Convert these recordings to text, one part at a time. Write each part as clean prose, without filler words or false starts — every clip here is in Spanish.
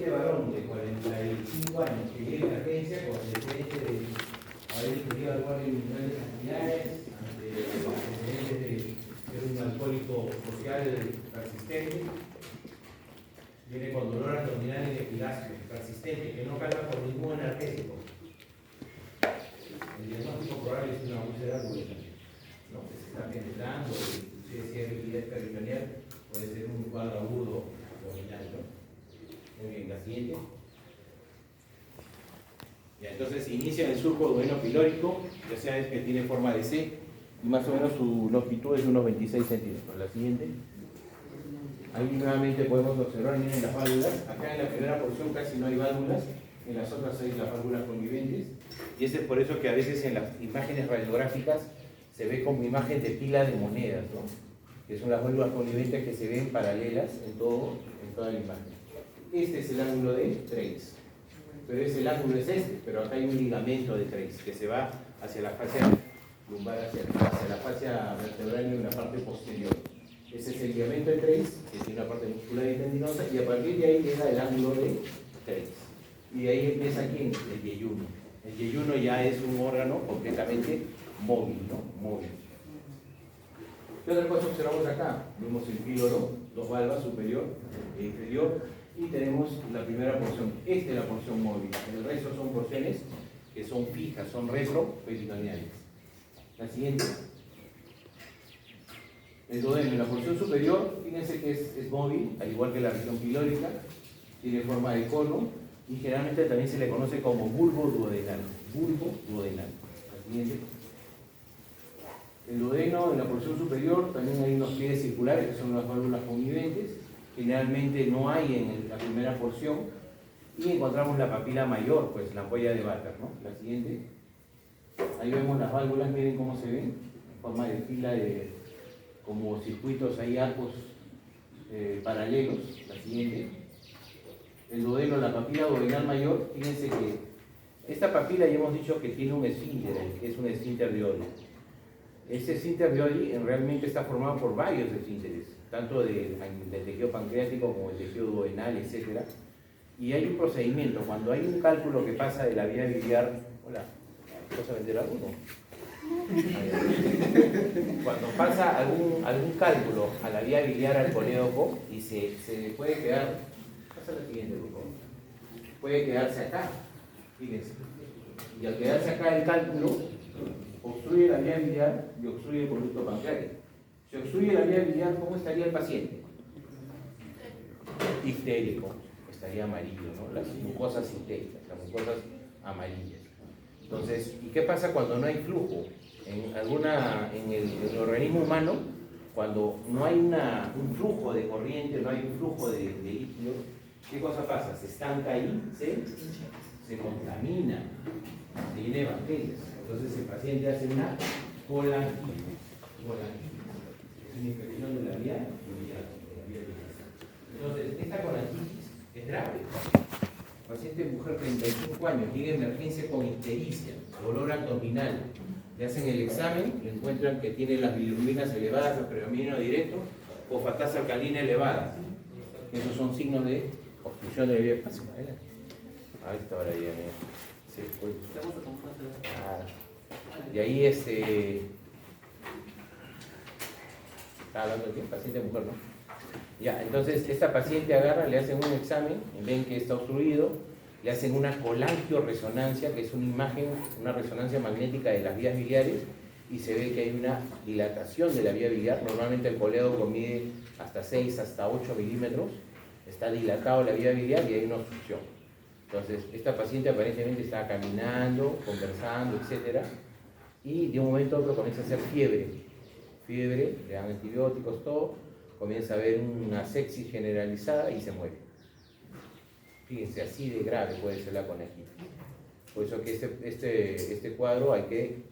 paciente varón de 45 años que llega a emergencia con antecedentes de haber ingerido alcohol en grandes cantidades, antecedentes de ser un alcohólico social persistente, viene con dolor abdominal en epilasmo persistente que no calma por ningún analgésico. El diagnóstico probable es una úlcera duodenal, ¿no? Que se está penetrando, si es rigidez peritoneal, puede ser un cuadro agudo abdominal, ¿no? Muy bien, la siguiente. Ya, entonces inicia el surco duodenopilórico, ya sabes que tiene forma de C y más o menos su longitud es unos 26 centímetros. La siguiente. Ahí nuevamente podemos observar, miren las válvulas. Acá en la primera porción casi no hay válvulas, en las otras hay las válvulas conviventes. Y es por eso que a veces en las imágenes radiográficas se ve como imagen de pila de monedas, ¿no? Que son las válvulas conviventes que se ven paralelas en toda la imagen. Este es el ángulo de Trace, pero el ángulo es este, pero acá hay un ligamento de Trace que se va hacia la fascia lumbar, hacia la fascia vertebral en la parte posterior. Ese es el ligamento de Trace, que tiene una parte muscular y tendinosa, y a partir de ahí llega el ángulo de Trace. Y de ahí empieza aquí el yeyuno. El yeyuno ya es un órgano completamente móvil, ¿no? Móvil. ¿Qué otra cosa observamos acá? Vemos el píloro, dos valvas, superior e inferior, y tenemos la primera porción. Esta es la porción móvil. El resto son porciones que son fijas, son retroperitoneales. La siguiente. El duodeno en la porción superior, fíjense que es móvil, al igual que la región pilórica, tiene forma de cono y generalmente también se le conoce como bulbo duodenal. Bulbo duodenal. La siguiente. El duodeno en la porción superior también hay unos pliegues circulares que son las válvulas conviventes. Generalmente no hay en la primera porción y encontramos la papila mayor, pues la ampolla de Vater, ¿no? La siguiente. Ahí vemos las válvulas, miren cómo se ven, en forma de fila de como circuitos ahí arcos paralelos. La siguiente. El duodeno, la papila duodenal mayor, fíjense que esta papila ya hemos dicho que tiene un esfínter, que es un esfínter de Oddi. Ese esfínter de Oddi realmente está formado por varios esfínteres, tanto del tejido pancreático como el tejido duodenal, etc. Y hay un procedimiento, cuando hay un cálculo que pasa de la vía biliar. Hola, ¿vas a vender algo? Cuando pasa algún cálculo a la vía biliar al colédoco y se puede quedar, pasa la siguiente, por favor, puede quedarse acá, fíjense, y al quedarse acá el cálculo obstruye la vía biliar y obstruye el conducto pancreático. Si obstruye la vía biliar, ¿cómo estaría el paciente? Ictérico, estaría amarillo, ¿no? Las mucosas ictéricas, las mucosas amarillas. Entonces, ¿y qué pasa cuando no hay flujo? En el organismo humano, cuando no hay un flujo de corriente, no hay un flujo de líquido, ¿qué cosa pasa? Se estanca ahí, se contamina, se llena de bacterias. Entonces el paciente hace una colangitis. Es una infección de la vía biliar. Entonces, esta colangitis es grave. Paciente mujer 35 años, llega a emergencia con ictericia, dolor abdominal. Le hacen el examen, le encuentran que tiene las bilirrubinas elevadas, los predominio directo, fosfatasa alcalina elevada. Esos son signos de obstrucción de la vía hepática. A esta hora ya se fue. Y ahí está hablando de paciente mujer, ¿no? Ya, entonces esta paciente agarra, le hacen un examen, ven que está obstruido, le hacen una colangioresonancia, que es una imagen, una resonancia magnética de las vías biliares, y se ve que hay una dilatación de la vía biliar. Normalmente el colédoco mide hasta 6 hasta 8 milímetros, está dilatado la vía biliar y hay una obstrucción. Entonces, esta paciente aparentemente estaba caminando, conversando, etc. Y de un momento a otro comienza a hacer fiebre, le dan antibióticos, todo, comienza a haber una sepsis generalizada y se muere. Fíjense, así de grave puede ser la colangitis. Por eso que este cuadro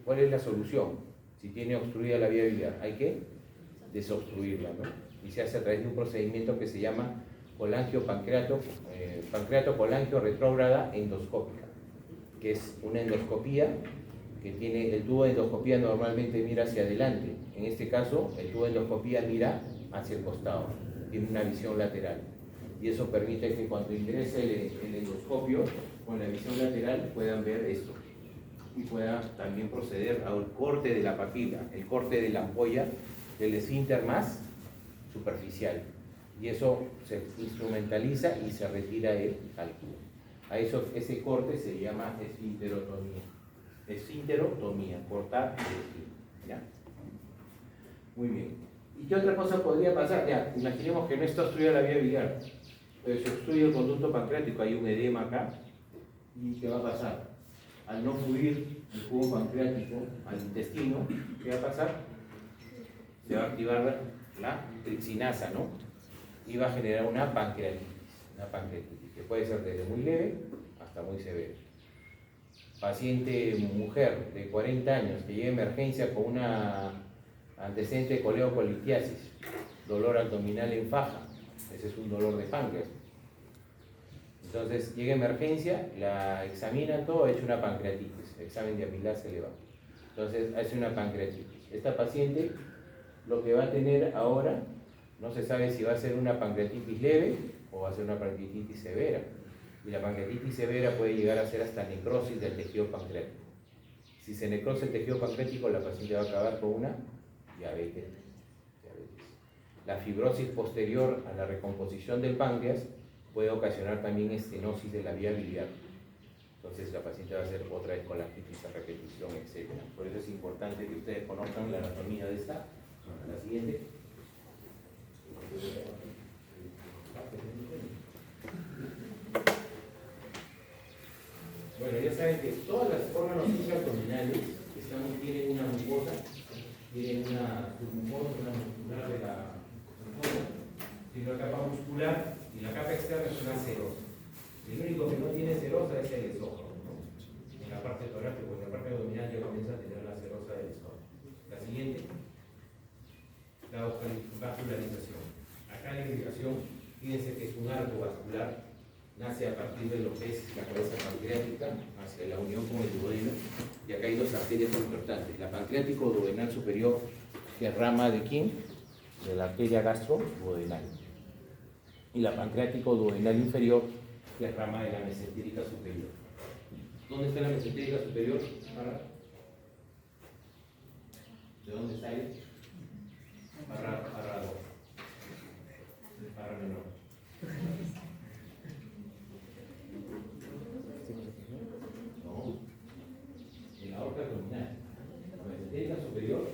¿cuál es la solución? Si tiene obstruida la vía biliar, hay que desobstruirla, ¿no? Y se hace a través de un procedimiento que se llama pancreato-colangio retrógrada endoscópica, que es una endoscopía que tiene el tubo de endoscopía normalmente mira hacia adelante. En este caso, el tubo de endoscopía mira hacia el costado, tiene una visión lateral. y eso permite que cuando ingrese el endoscopio con la visión lateral puedan ver esto y pueda también proceder al corte de la papila, el corte de la ampolla del esfínter más superficial, y eso se instrumentaliza y se retira el cálculo. A eso, ese corte se llama esfinterotomía. Esfinterotomía, cortar el esfínter, ¿ya? Muy bien. ¿Y qué otra cosa podría pasar? Ya, imaginemos que no está obstruida la vía biliar, pero se obstruye el conducto pancreático, hay un edema acá, ¿y qué va a pasar? Al no fluir el jugo pancreático al intestino, ¿qué va a pasar? Se va a activar la tripsinasa, ¿no? Y va a generar una pancreatitis, que puede ser desde muy leve hasta muy severa. Paciente mujer de 40 años que llega a emergencia con una antecedente de coleocolitiasis, dolor abdominal en faja, ese es un dolor de páncreas. Entonces llega a emergencia, la examinan todo, ha hecho una pancreatitis, examen de amilasa elevado. Entonces hace una pancreatitis. Esta paciente lo que va a tener ahora, no se sabe si va a ser una pancreatitis leve o va a ser una pancreatitis severa. Y la pancreatitis severa puede llegar a ser hasta necrosis del tejido pancreático. Si se necrosa el tejido pancreático, la paciente va a acabar con una diabetes. La fibrosis posterior a la recomposición del páncreas puede ocasionar también estenosis de la vía biliar. Entonces la paciente va a hacer otra vez colangitis a repetición, etc. Por eso es importante que ustedes conozcan la anatomía de esta. La siguiente. Bueno, ya saben que todas las órganos intraabdominales tienen una mucosa, tienen una submucosa, una muscular de la mucosa, tiene una capa muscular y la capa externa es una serosa. El único que no tiene serosa es el esófago, ¿no? En la parte torácica, porque en la parte abdominal ya comienza a tener la serosa del esófago. La siguiente, la vascularización. Acá la irrigación, fíjense que es un arco vascular, nace a partir de lo que es la cabeza pancreática hacia la unión con el duodeno, y acá hay dos arterias importantes, la pancreático-duodenal superior, que es rama de quién, de la arteria gastro-duodenal, y la pancreático-duodenal inferior, que es rama de la mesentérica superior. ¿Dónde está la mesentérica superior? ¿De dónde sale? Barra menor. No, en la aorta abdominal. La mesentérica superior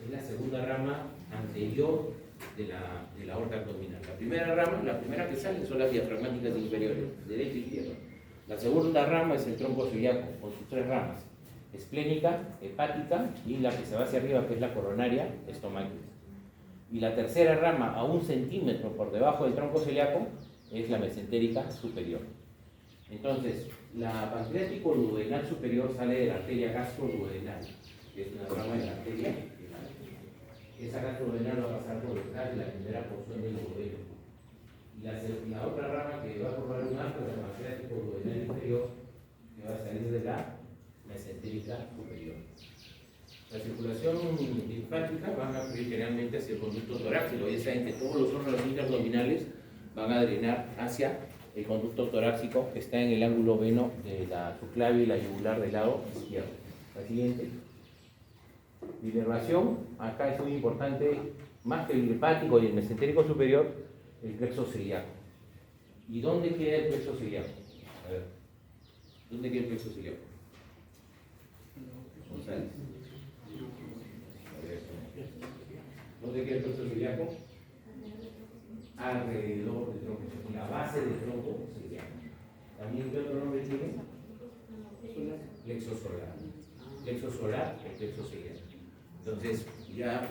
es la segunda rama anterior de la aorta abdominal. La primera rama, la primera que sale son las diafragmáticas inferiores, derecha e izquierda. La segunda rama es el tronco ciliaco, con sus tres ramas: esplénica, hepática y la que se va hacia arriba, que es la coronaria, estomáquica. Y la tercera rama, a 1 centímetro por debajo del tronco ciliaco, es la mesentérica superior. Entonces, la pancreático-duodenal superior sale de la arteria gastroduodenal, que es una rama de la arteria. Esa gastroduodenal va a pasar por detrás de la primera porción del duodeno. Y la otra rama que va a formar un arco es la pancreático-duodenal inferior, que va a salir de la mesentérica superior. La circulación linfática va a fluir generalmente hacia el conducto torácico. Ya saben que todos los órganos interabdominales van a drenar hacia el conducto torácico, que está en el ángulo veno de la subclavia y la yugular del lado izquierdo. La siguiente. Inervación, acá es muy importante, más que el linfático y el mesentérico superior, el plexo celíaco. ¿Y dónde queda el plexo celíaco? A ver, ¿dónde queda el plexo celíaco? González. ¿Dónde queda el plexo celíaco? Alrededor del tronco, en la base del tronco celíaco. ¿También qué otro nombre tiene? Plexo solar. Plexo solar o plexo celíaco. Entonces, ya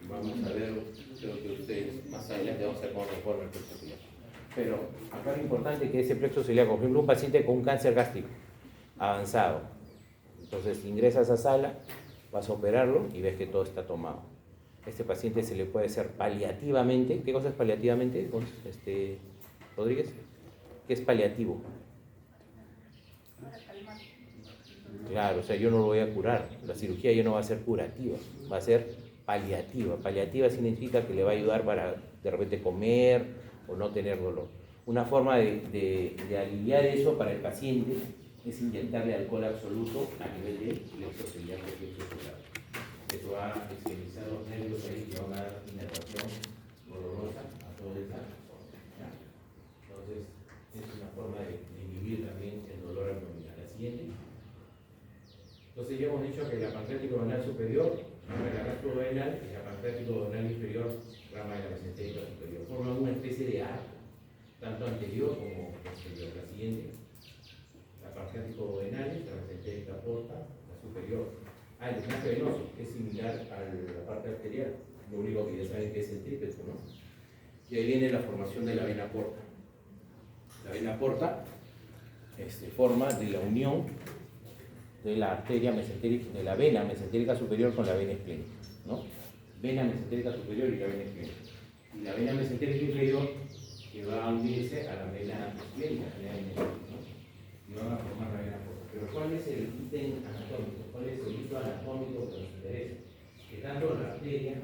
vamos a ver, creo que ustedes más adelante vamos a ver cómo se forma el plexo celíaco. Pero acá lo importante es que ese plexo celíaco, por ejemplo, un paciente con un cáncer gástrico avanzado, entonces ingresas a sala, vas a operarlo y ves que todo está tomado. Este paciente se le puede hacer paliativamente. ¿Qué cosa es paliativamente, Rodríguez? ¿Qué es paliativo? Claro, o sea, yo no lo voy a curar. La cirugía ya no va a ser curativa, va a ser paliativa. Paliativa significa que le va a ayudar para de repente comer o no tener dolor. Una forma de aliviar eso para el paciente es inyectarle alcohol absoluto a nivel de plexo ciliar de plexo solar. Eso va a extensar los nervios ahí que van a dar inervación dolorosa a toda esa zona. Entonces, es una forma de inhibir también el dolor abdominal. La siguiente. Entonces, ya hemos dicho que la pancreático duodenal superior, rama de la gastroduodenal, y la pancreático duodenal inferior, rama de la mesentérica superior, forman una especie de arco, tanto anterior como posterior. La siguiente. La pancreático duodenal, la mesentérica porta, la superior. El drenaje venoso, que es similar a la parte arterial, lo único que ya saben que es el trípeto, ¿no? Y ahí viene la formación de la vena porta. La vena porta forma de la unión de la arteria mesentérica, de la vena mesentérica superior con la vena esplénica, ¿no? Vena mesentérica superior y la vena esplénica. Y la vena mesentérica inferior que va a unirse a la vena esplénica, ¿no? Y van a formar la vena porta. Pero ¿cuál es el ítem anatómico? ¿Cuál es el hito anatómico que nos interesa? Que tanto la arteria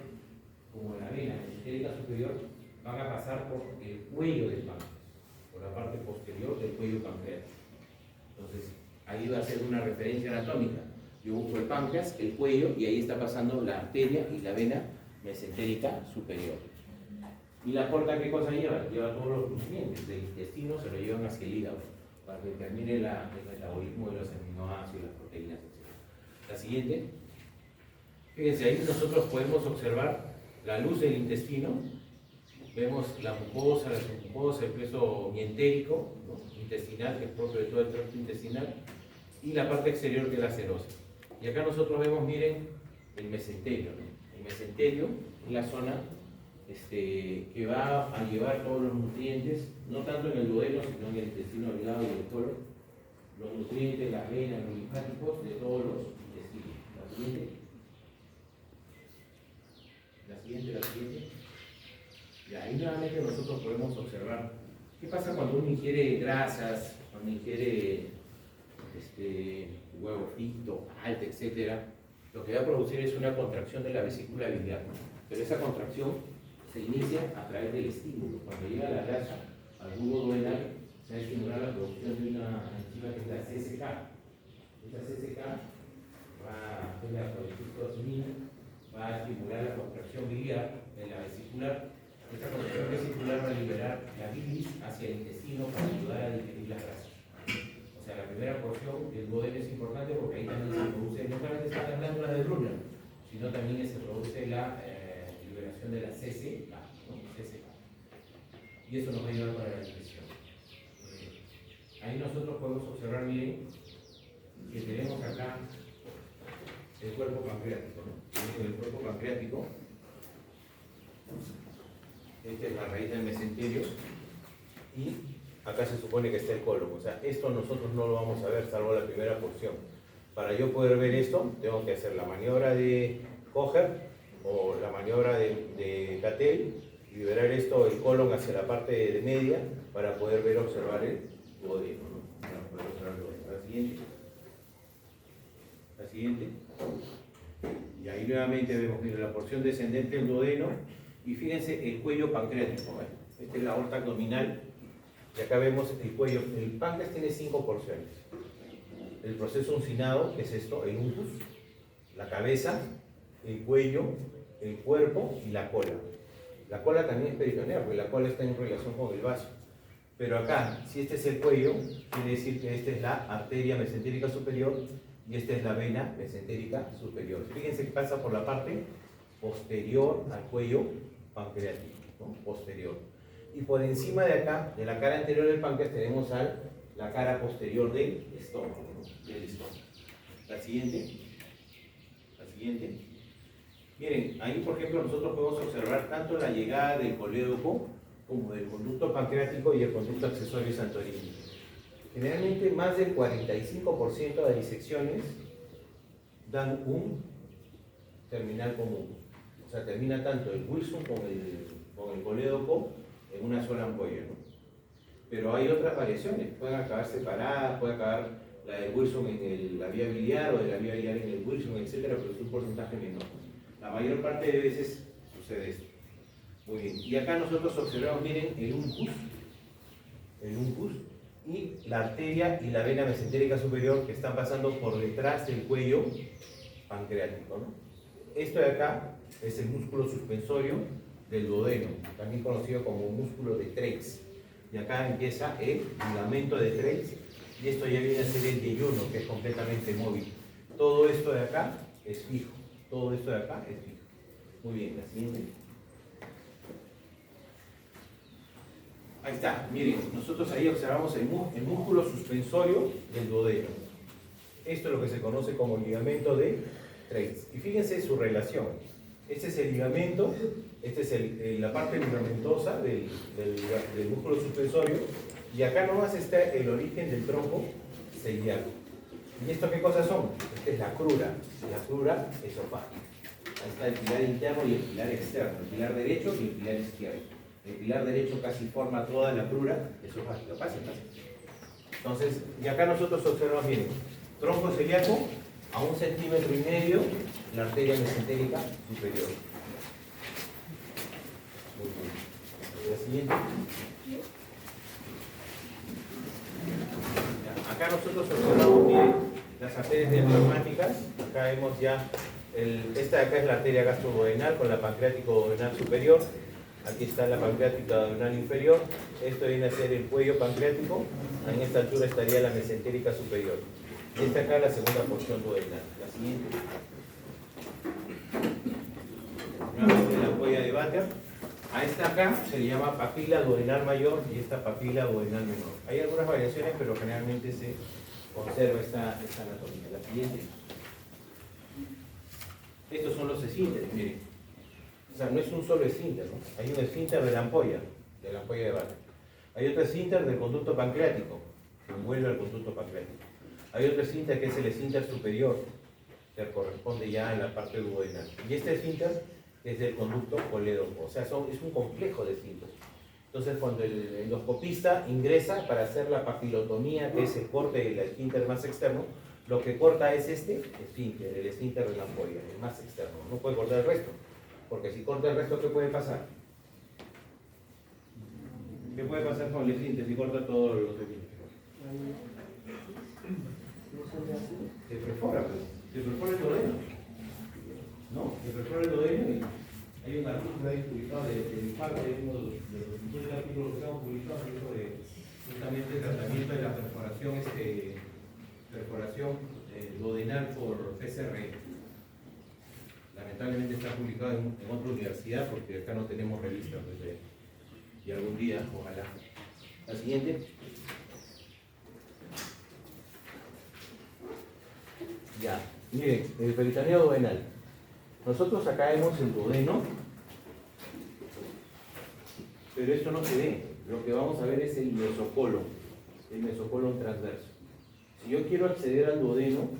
como la vena mesentérica superior van a pasar por el cuello del páncreas, por la parte posterior del cuello pancreático. Entonces, ahí va a ser una referencia anatómica. Yo uso el páncreas, el cuello, y ahí está pasando la arteria y la vena mesentérica superior. ¿Y la porta qué cosa lleva? Lleva todos los nutrientes del intestino, se lo llevan hacia el hígado, para que termine el metabolismo de los aminoácidos, las proteínas, etc. La siguiente. Fíjense, ahí nosotros podemos observar la luz del intestino. Vemos la mucosa, la submucosa, el peso mientérico, ¿no? Intestinal, que es propio de todo el tracto intestinal, y la parte exterior que es la serosa. Y acá nosotros vemos, miren, el mesenterio, ¿no? El mesenterio es la zona que va a llevar todos los nutrientes, no tanto en el duodeno, sino en el intestino delgado y el colon, los nutrientes, las venas, los linfáticos de todos los intestinos. La siguiente. La siguiente. Y ahí nuevamente nosotros podemos observar qué pasa cuando uno ingiere grasas, cuando ingiere huevo frito, alta, etc. Lo que va a producir es una contracción de la vesícula biliar. Pero esa contracción se inicia a través del estímulo. Cuando llega la grasa al bulbo duodenal, se va a estimular la producción de una enzima que es la CSK. Esta CSK va a hacer la colecistosmina, va a estimular la contracción biliar en la vesicular. Esta contracción vesicular va a liberar la bilis hacia el intestino para ayudar a digerir las grasas. O sea, la primera porción del duodeno es importante porque ahí también se produce, no solamente están las glándulas de Brunner, sino también se produce la liberación de la CSK, ¿no? CSK. Y eso nos va a ayudar para la digestión. Ahí nosotros podemos observar, miren, que tenemos acá el cuerpo pancreático, ¿no? El cuerpo pancreático. Esta es la raíz del mesenterio y acá se supone que está el colon. O sea, esto nosotros no lo vamos a ver salvo la primera porción. Para yo poder ver esto, tengo que hacer la maniobra de Kocher o la maniobra de Cattell y liberar esto, el colon hacia la parte de media para poder ver, observar el duodeno, ¿no? Para poder observar el duodeno. La siguiente. La siguiente. Y ahí nuevamente vemos, mira, la porción descendente del duodeno. Y fíjense el cuello pancreático, ¿vale? Esta es la aorta abdominal. Y acá vemos el cuello. El páncreas tiene 5 porciones. El proceso uncinado, que es esto, el uncus, la cabeza, el cuello, el cuerpo y la cola. La cola también es peritoneal, porque la cola está en relación con el vaso. Pero acá, si este es el cuello, quiere decir que esta es la arteria mesentérica superior y esta es la vena mesentérica superior. Fíjense que pasa por la parte posterior al cuello pancreático, ¿no? Posterior. Y por encima de acá, de la cara anterior del páncreas, tenemos la cara posterior del estómago, ¿no? Del estómago. La siguiente. La siguiente. Miren, ahí por ejemplo nosotros podemos observar tanto la llegada del colédoco como del conducto pancreático y el conducto accesorio santorini. Generalmente más del 45% de disecciones dan un terminal común. O sea, termina tanto el Wilson con el colédoco en una sola ampolla, ¿no? Pero hay otras variaciones, pueden acabar separadas, puede acabar la de Wilson en la vía biliar o de la vía biliar en el Wilson, etcétera, pero es un porcentaje menor. La mayor parte de veces sucede esto. Muy bien, y acá nosotros observamos, miren, el uncus. el uncus, y la arteria y la vena mesentérica superior que están pasando por detrás del cuello pancreático, ¿no? Esto de acá es el músculo suspensorio del duodeno, también conocido como músculo de Treitz. Y acá empieza el ligamento de Treitz, y esto ya viene a ser el yeyuno, que es completamente móvil. Todo esto de acá es fijo, todo esto de acá es fijo. Muy bien, la siguiente. Ahí está, miren, nosotros ahí observamos el músculo suspensorio del duodeno. Esto es lo que se conoce como ligamento de Treitz. Y fíjense su relación. Este es el ligamento, esta es la parte ligamentosa del músculo suspensorio, y acá nomás está el origen del tronco celíaco. ¿Y esto qué cosas son? Esta es la crura esofágica. Ahí está el pilar interno y el pilar externo, el pilar derecho y el pilar izquierdo. El pilar derecho casi forma toda la crura esofágica. Pase. Entonces, y acá nosotros observamos, miren, tronco celíaco a 1,5 centímetros, la arteria mesentérica superior. Muy bien. La siguiente. Acá nosotros observamos, miren, las arterias diafragmáticas. Acá vemos ya, esta de acá es la arteria gastroduodenal con la pancreático-duodenal superior. Aquí está la pancreática duodenal inferior. Esto viene a ser el cuello pancreático. En esta altura estaría la mesentérica superior. Y esta acá es la segunda porción duodenal. La siguiente. Nuevamente la huella de Baker. A esta acá se le llama papila duodenal mayor y esta papila duodenal menor. Hay algunas variaciones, pero generalmente se conserva esta anatomía. La siguiente. Estos son los esfínteres, miren. O sea, no es un solo esfínter, ¿no? Hay un esfínter de la ampolla de Baker. Hay otro esfínter del conducto pancreático, que envuelve al conducto pancreático. Hay otro esfínter que es el esfínter superior, que corresponde ya a la parte duodenal. Y este esfínter es del conducto colédoco, o sea, es un complejo de esfínteres. Entonces, cuando el endoscopista ingresa para hacer la papilotomía, que es el corte del esfínter más externo, lo que corta es este esfínter, el esfínter de la ampolla, el más externo. No puede cortar el resto, porque si corta el resto, ¿qué puede pasar? ¿Qué puede pasar con el esfínter si corta todos los esfínteres? Se perfora, pues. Se perfora el duodeno. No, se perfora el duodeno y hay un artículo ahí publicado de mi parte, uno de los muchos artículos que estamos publicados, de justamente el tratamiento de la perforación duodenal por PCR. Lamentablemente está publicado en otra universidad porque acá no tenemos revistas, pues, y algún día, ojalá. La siguiente. Ya, miren, el peritoneo duodenal. Nosotros acá vemos el duodeno, pero esto no se ve. Lo que vamos a ver es el mesocolon transverso. Si yo quiero acceder al duodeno,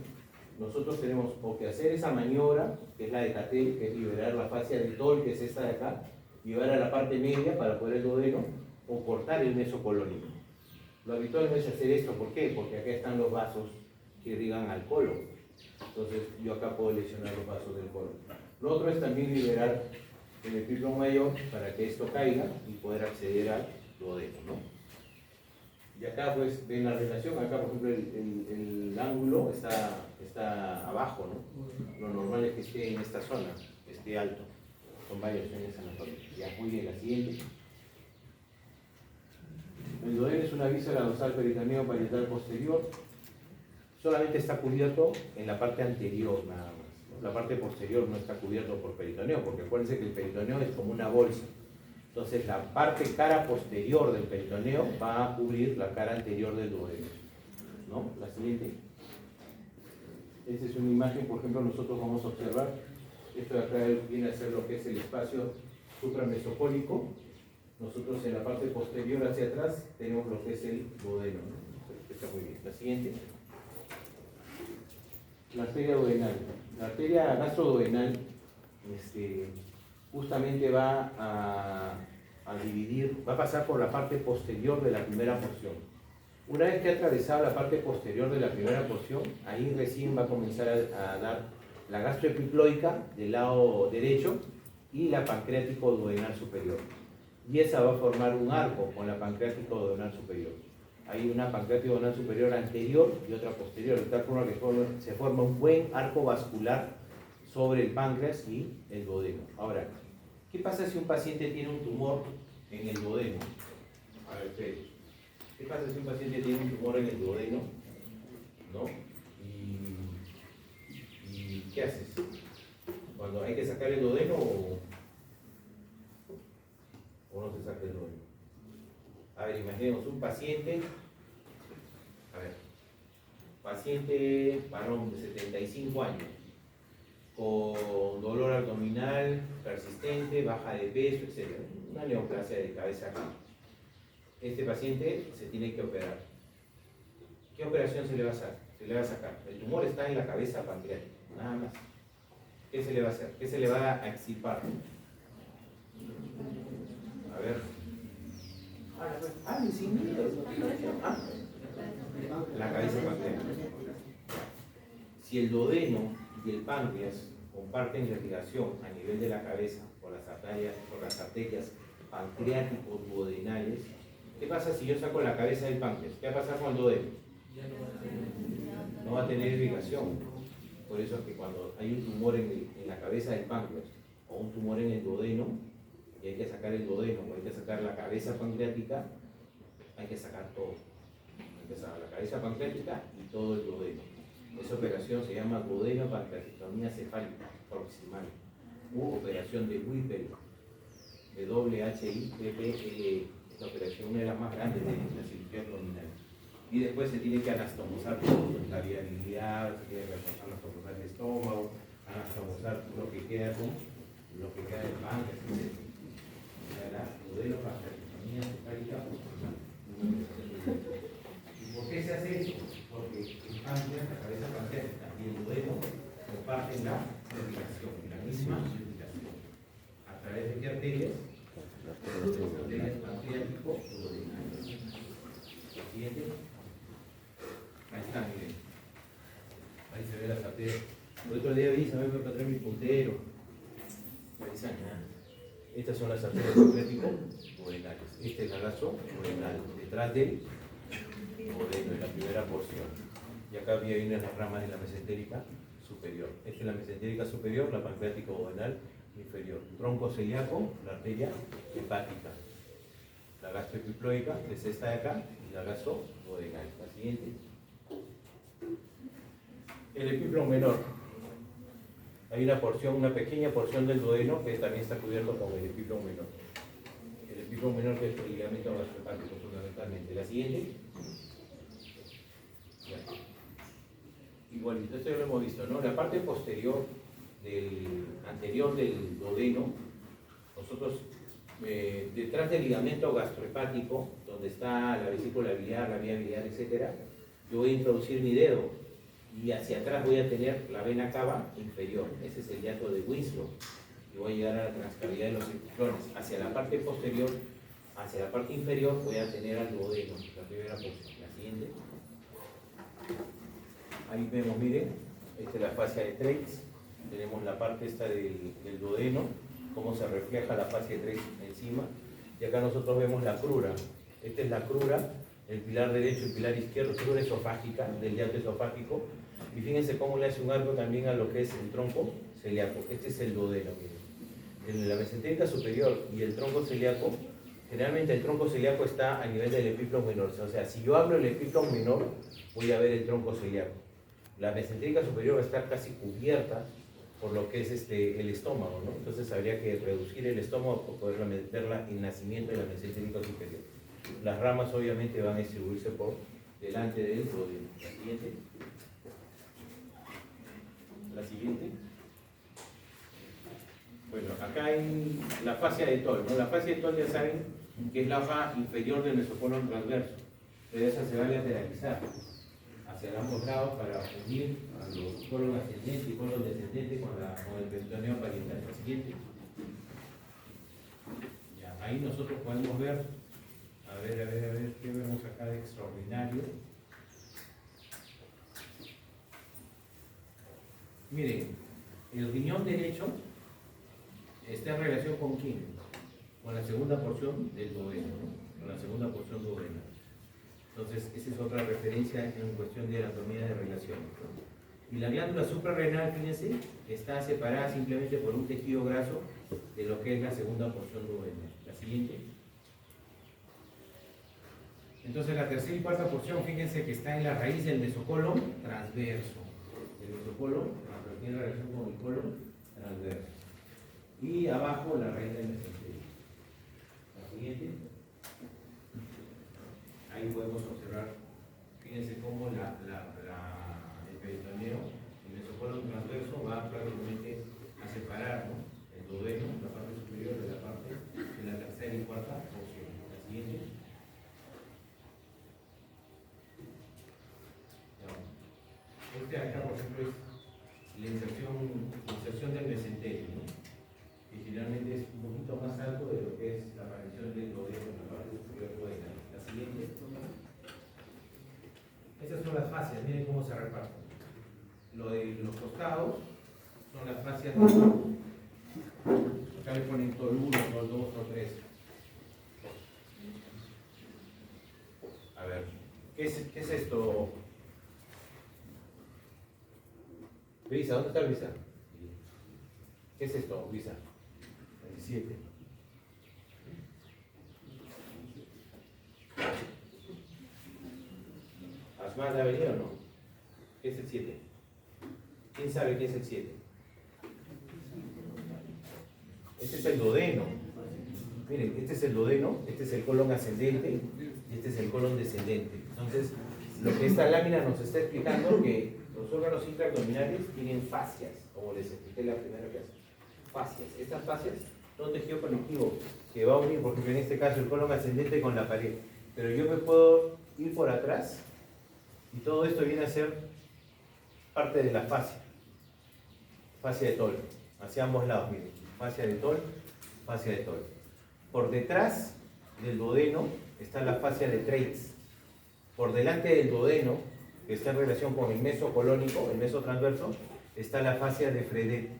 nosotros tenemos o que hacer esa maniobra, que es la de Cattell, que es liberar la fascia del tol, que es esta de acá, llevar a la parte media para poder el duodeno, o cortar el mesocolónico. Lo habitual no es hacer esto, ¿por qué? Porque acá están los vasos que irrigan al colon. Entonces yo acá puedo lesionar los vasos del colon. Lo otro es también liberar el epílogo mayor para que esto caiga y poder acceder al duodeno, ¿no? Y acá pues ven la relación, acá por ejemplo el ángulo está abajo, ¿no? Lo normal es que esté en esta zona, que esté alto. Son variaciones anatómicas. Ya, muy bien, la siguiente. El duodeno es una víscera dorsal peritoneo parietal posterior. Solamente está cubierto en la parte anterior nada más, ¿no? La parte posterior no está cubierto por peritoneo, porque acuérdense que el peritoneo es como una bolsa. Entonces la parte cara posterior del peritoneo va a cubrir la cara anterior del duodeno, ¿no? La siguiente. Esta es una imagen, por ejemplo, nosotros vamos a observar. Esto de acá viene a ser lo que es el espacio supramesocólico. Nosotros en la parte posterior hacia atrás tenemos lo que es el duodeno, ¿no? Está muy bien. La siguiente. La arteria duodenal. La arteria gastroduodenal justamente va a dividir, va a pasar por la parte posterior de la primera porción. Una vez que ha atravesado la parte posterior de la primera porción, ahí recién va a comenzar a dar la gastroepiploica del lado derecho y la pancreático duodenal superior. y esa va a formar un arco con la pancreático duodenal superior. Hay una pancreático duodenal superior anterior y otra posterior, de tal forma que se forma un buen arco vascular sobre el páncreas y el duodeno. Ahora, ¿qué pasa si un paciente tiene un tumor en el duodeno? A ver, espere. ¿Qué pasa si un paciente tiene un tumor en el duodeno? ¿No? ¿Y qué haces? Cuando hay que sacar el duodeno o no se saca el duodeno. A ver, imaginemos un paciente, paciente varón de 75 años, con dolor abdominal persistente, baja de peso, etc. Una neoplasia de cabeza acá. Este paciente se tiene que operar. ¿Qué operación se le va a hacer? Se le va a sacar. El tumor está en la cabeza pancreática, nada más. ¿Qué se le va a hacer? ¿Qué se le va a extirpar? A ver. Sin miedo. La cabeza pancreática. Si el duodeno y el páncreas comparten irrigación a nivel de la cabeza por las arterias pancreático-duodenales, ¿qué pasa si yo saco la cabeza del páncreas? ¿Qué va a pasar con el duodeno? No va a tener irrigación. Por eso es que cuando hay un tumor en la cabeza del páncreas o un tumor en el duodeno, y hay que sacar el duodeno o hay que sacar la cabeza pancreática, hay que sacar todo. Hay que sacar la cabeza pancreática y todo el duodeno. Esa operación se llama duodeno-pancreatectomía cefálica proximal u operación de Whipple, WHIPPLE. Esta operación es una de las más grandes de la cirugía abdominal. Y después se tiene que anastomosar la viabilidad, se tiene que anastomosar el estómago, anastomosar lo que queda del páncreas, etc. La duodeno-pancreatectomía cefálica proximal. ¿Y por qué se hace eso? Porque el páncreas, la cabeza pancreática y el duodeno comparten la irrigación, la misma irrigación. ¿A través de qué arterias? Arterias pancreático-duodenales. Siguiente. Ahí está, miren. Ahí se ve las arterias. El otro día vi, ¿sabes? Voy a traer mi puntero. Ahí están. Estas son las arterias pancreático-duodenales. Este es el lazo duodenal, detrás del duodeno, en la primera porción. Y acá vienen las ramas de la mesentérica superior. Esta es la mesentérica superior, la pancreático-duodenal inferior. Tronco celíaco, la arteria hepática. La gastroepiploica, que es esta de acá, y la gasoduodenal. La siguiente. El epíplon menor. Hay una pequeña porción del duodeno que también está cubierto con el epíplon menor. El epíplon menor que es el ligamento gastrohepático fundamentalmente. La siguiente. Igualito, esto ya lo hemos visto, ¿no? La parte posterior anterior del duodeno, nosotros detrás del ligamento gastrohepático, donde está la vesícula biliar, la vía biliar, etc., yo voy a introducir mi dedo y hacia atrás voy a tener la vena cava inferior. Ese es el hiato de Winslow. Y voy a llegar a la transcavidad de los epiplones. Hacia la parte posterior, hacia la parte inferior, voy a tener al duodeno, la primera porción. La siguiente. Ahí vemos, miren, esta es la fascia de Treitz. Tenemos la parte esta del duodeno, cómo se refleja la fascia de Treitz encima. Y acá nosotros vemos la crura. Esta es la crura, el pilar derecho y el pilar izquierdo, crura esofágica, del hiato esofágico. Y fíjense cómo le hace un arco también a lo que es el tronco celíaco. Este es el duodeno, miren. En la mesentérica superior y el tronco celíaco, generalmente el tronco celíaco está a nivel del epíplon menor. O sea, si yo abro el epíplon menor, voy a ver el tronco celíaco. La mesentérica superior va a estar casi cubierta por lo que es el estómago, ¿no? Entonces habría que reducir el estómago para poder meter el nacimiento de la mesentérica superior. Las ramas obviamente van a distribuirse por delante del duodeno. La siguiente. La siguiente. Bueno, acá hay la fascia de Toll, ¿no? La fascia de Toll ya saben que es la hoja inferior del mesocolon transverso, pero esa se va a lateralizar hacia ambos lados para unir a los colon ascendente y colon descendente con el peritoneo parietal. La siguiente. Ya, ahí nosotros podemos ver, a ver, ¿qué vemos acá de extraordinario? Miren, el riñón derecho está en relación con quién? con la segunda porción del duodeno, ¿no? Con la segunda porción duodena. Entonces, esa es otra referencia en cuestión de anatomía de relaciones, ¿no? Y la glándula suprarrenal, fíjense, está separada simplemente por un tejido graso de lo que es la segunda porción duodena. La siguiente. Entonces, la tercera y cuarta porción, fíjense que está en la raíz del mesocolon transverso. El mesocolon, cuando tiene relación con el colon transverso. Y abajo la raíz del mesenterio. La siguiente. Ahí podemos observar, fíjense cómo el peritoneo, el mesocolon transverso va prácticamente a separar, ¿no?, el duodeno, la parte superior de la parte de la tercera y cuarta porción. La siguiente. Este acá, por ejemplo, es la inserción del mesenterio, ¿no?, que finalmente es un poquito más alto de lo que es la aparición del duodeno en la parte superior duodenal. La siguiente. Estas son las fascias, miren cómo se reparten. Lo de los costados son las fascias de Tol. Acá le ponen Tol 1, Tol 2, Tol 3. A ver, ¿qué es esto? Visa, ¿dónde está el Visa? ¿Qué es esto, Visa? 17. ¿Asmar la avenida o no? ¿Qué es el 7? ¿Quién sabe qué es el 7? Este es el duodeno. Miren, este es el duodeno, este es el colon ascendente y este es el colon descendente. Entonces, lo que esta lámina nos está explicando que los órganos intraabdominales tienen fascias, como les expliqué la primera clase. Fascias. Estas fascias son tejido conectivo que va a unir, por ejemplo, en este caso, el colon ascendente con la pared. Pero yo me puedo ir por atrás y todo esto viene a ser parte de la fascia. Fascia de Tol. Hacia ambos lados, miren. Fascia de Tol, fascia de Tol. Por detrás del duodeno está la fascia de Treitz. Por delante del duodeno, que está en relación con el meso colónico, el meso transverso, está la fascia de Fredet.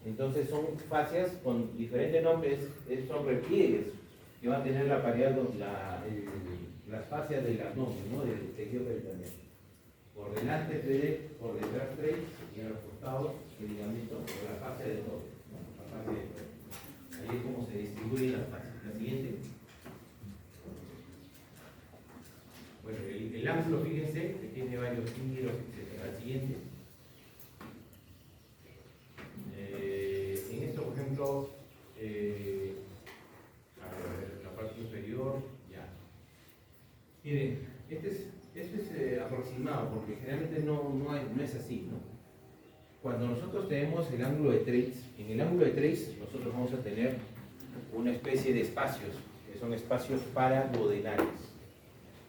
Entonces son fascias con diferentes nombres, son repliegues que van a tener la pared, las fascias del abdomen, ¿no?, del tejido peritoneal. Por delante Fredet, por detrás Treitz, y a los costados el ligamento, o la fascia de todo, ¿no?, la fascia de todo. Ahí es como se distribuyen las fascias. La siguiente. Bueno, el ángulo, fíjense, que tiene varios giros, etc. La siguiente. En esto, por ejemplo, a ver, la parte inferior, ya. Miren, este es aproximado, porque generalmente no es así, ¿no? Cuando nosotros tenemos el ángulo de Treitz, en el ángulo de Treitz nosotros vamos a tener una especie de espacios, que son espacios paraduodenales.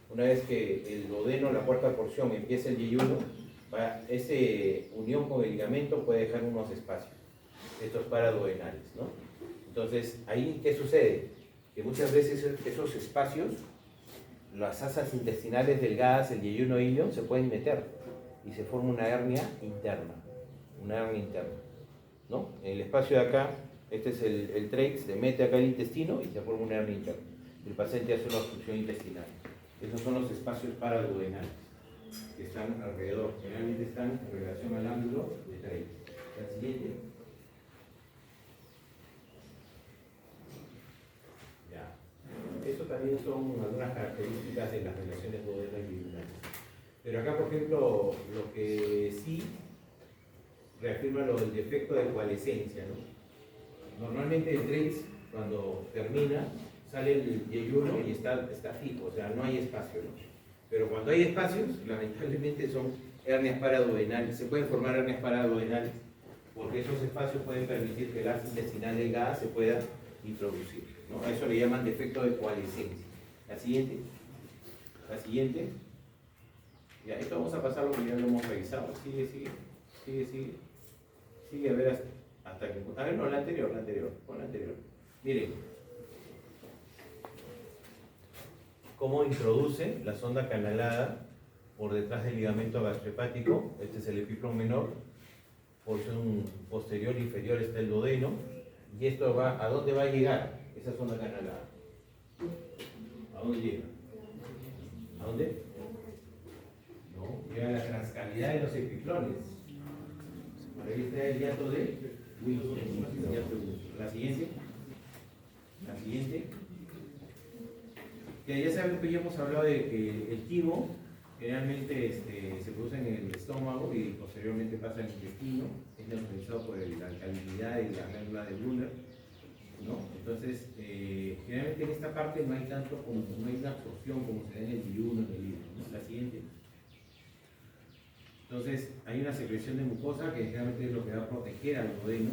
Una vez que el duodeno, la cuarta porción, empieza el yeyuno, esa unión con el ligamento puede dejar unos espacios, estos paraduodenales, ¿no? Entonces, ahí, ¿qué sucede? Que muchas veces esos espacios, las asas intestinales delgadas, el yeyuno ilio, se pueden meter y se forma una hernia interna, ¿no? En el espacio de acá, este es el Treitz, se mete acá el intestino y se forma una hernia interna. El paciente hace una obstrucción intestinal. Esos son los espacios paraduodenales que están alrededor, generalmente están en relación al ángulo de Treitz. La siguiente. Ya. Eso también son algunas características de las relaciones duodenales y yeyunales. Pero acá, por ejemplo, lo que sí reafirma lo del defecto de coalescencia, ¿no? Normalmente el Treitz, cuando termina, sale el yeyuno y está fijo, o sea, no hay espacio, ¿no? Pero cuando hay espacios, lamentablemente son hernias paraduodenales, se pueden formar hernias paraduodenales, porque esos espacios pueden permitir que el asa intestinal delgada se pueda introducir, ¿no? A eso le llaman defecto de coalescencia. La siguiente. La siguiente. Ya, esto vamos a pasar lo que ya lo hemos revisado. Sigue, a ver hasta que... A ver, no, la anterior. Pon la anterior. Miren. Cómo introduce la sonda canalada por detrás del ligamento gastrohepático. Este es el epíplon menor. Porción posterior e inferior está el duodeno. Y esto va, ¿a dónde va a llegar? Esa zona canalada. ¿A dónde llega? ¿A dónde? No, llega a la transcavidad de los epiclones. Ahí está el hiato de Wilson. La siguiente. La siguiente. Ya saben que ya hemos hablado de que el timo generalmente se produce en el estómago y posteriormente pasa al intestino. Es neutralizado por la alcalinidad y la glándula de Brunner, ¿no? Entonces, generalmente en esta parte no hay tanto como, no hay una absorción como se da en el diurno, en el hígado, ¿no? La siguiente. Entonces, hay una secreción de mucosa que generalmente es lo que va a proteger al duodeno.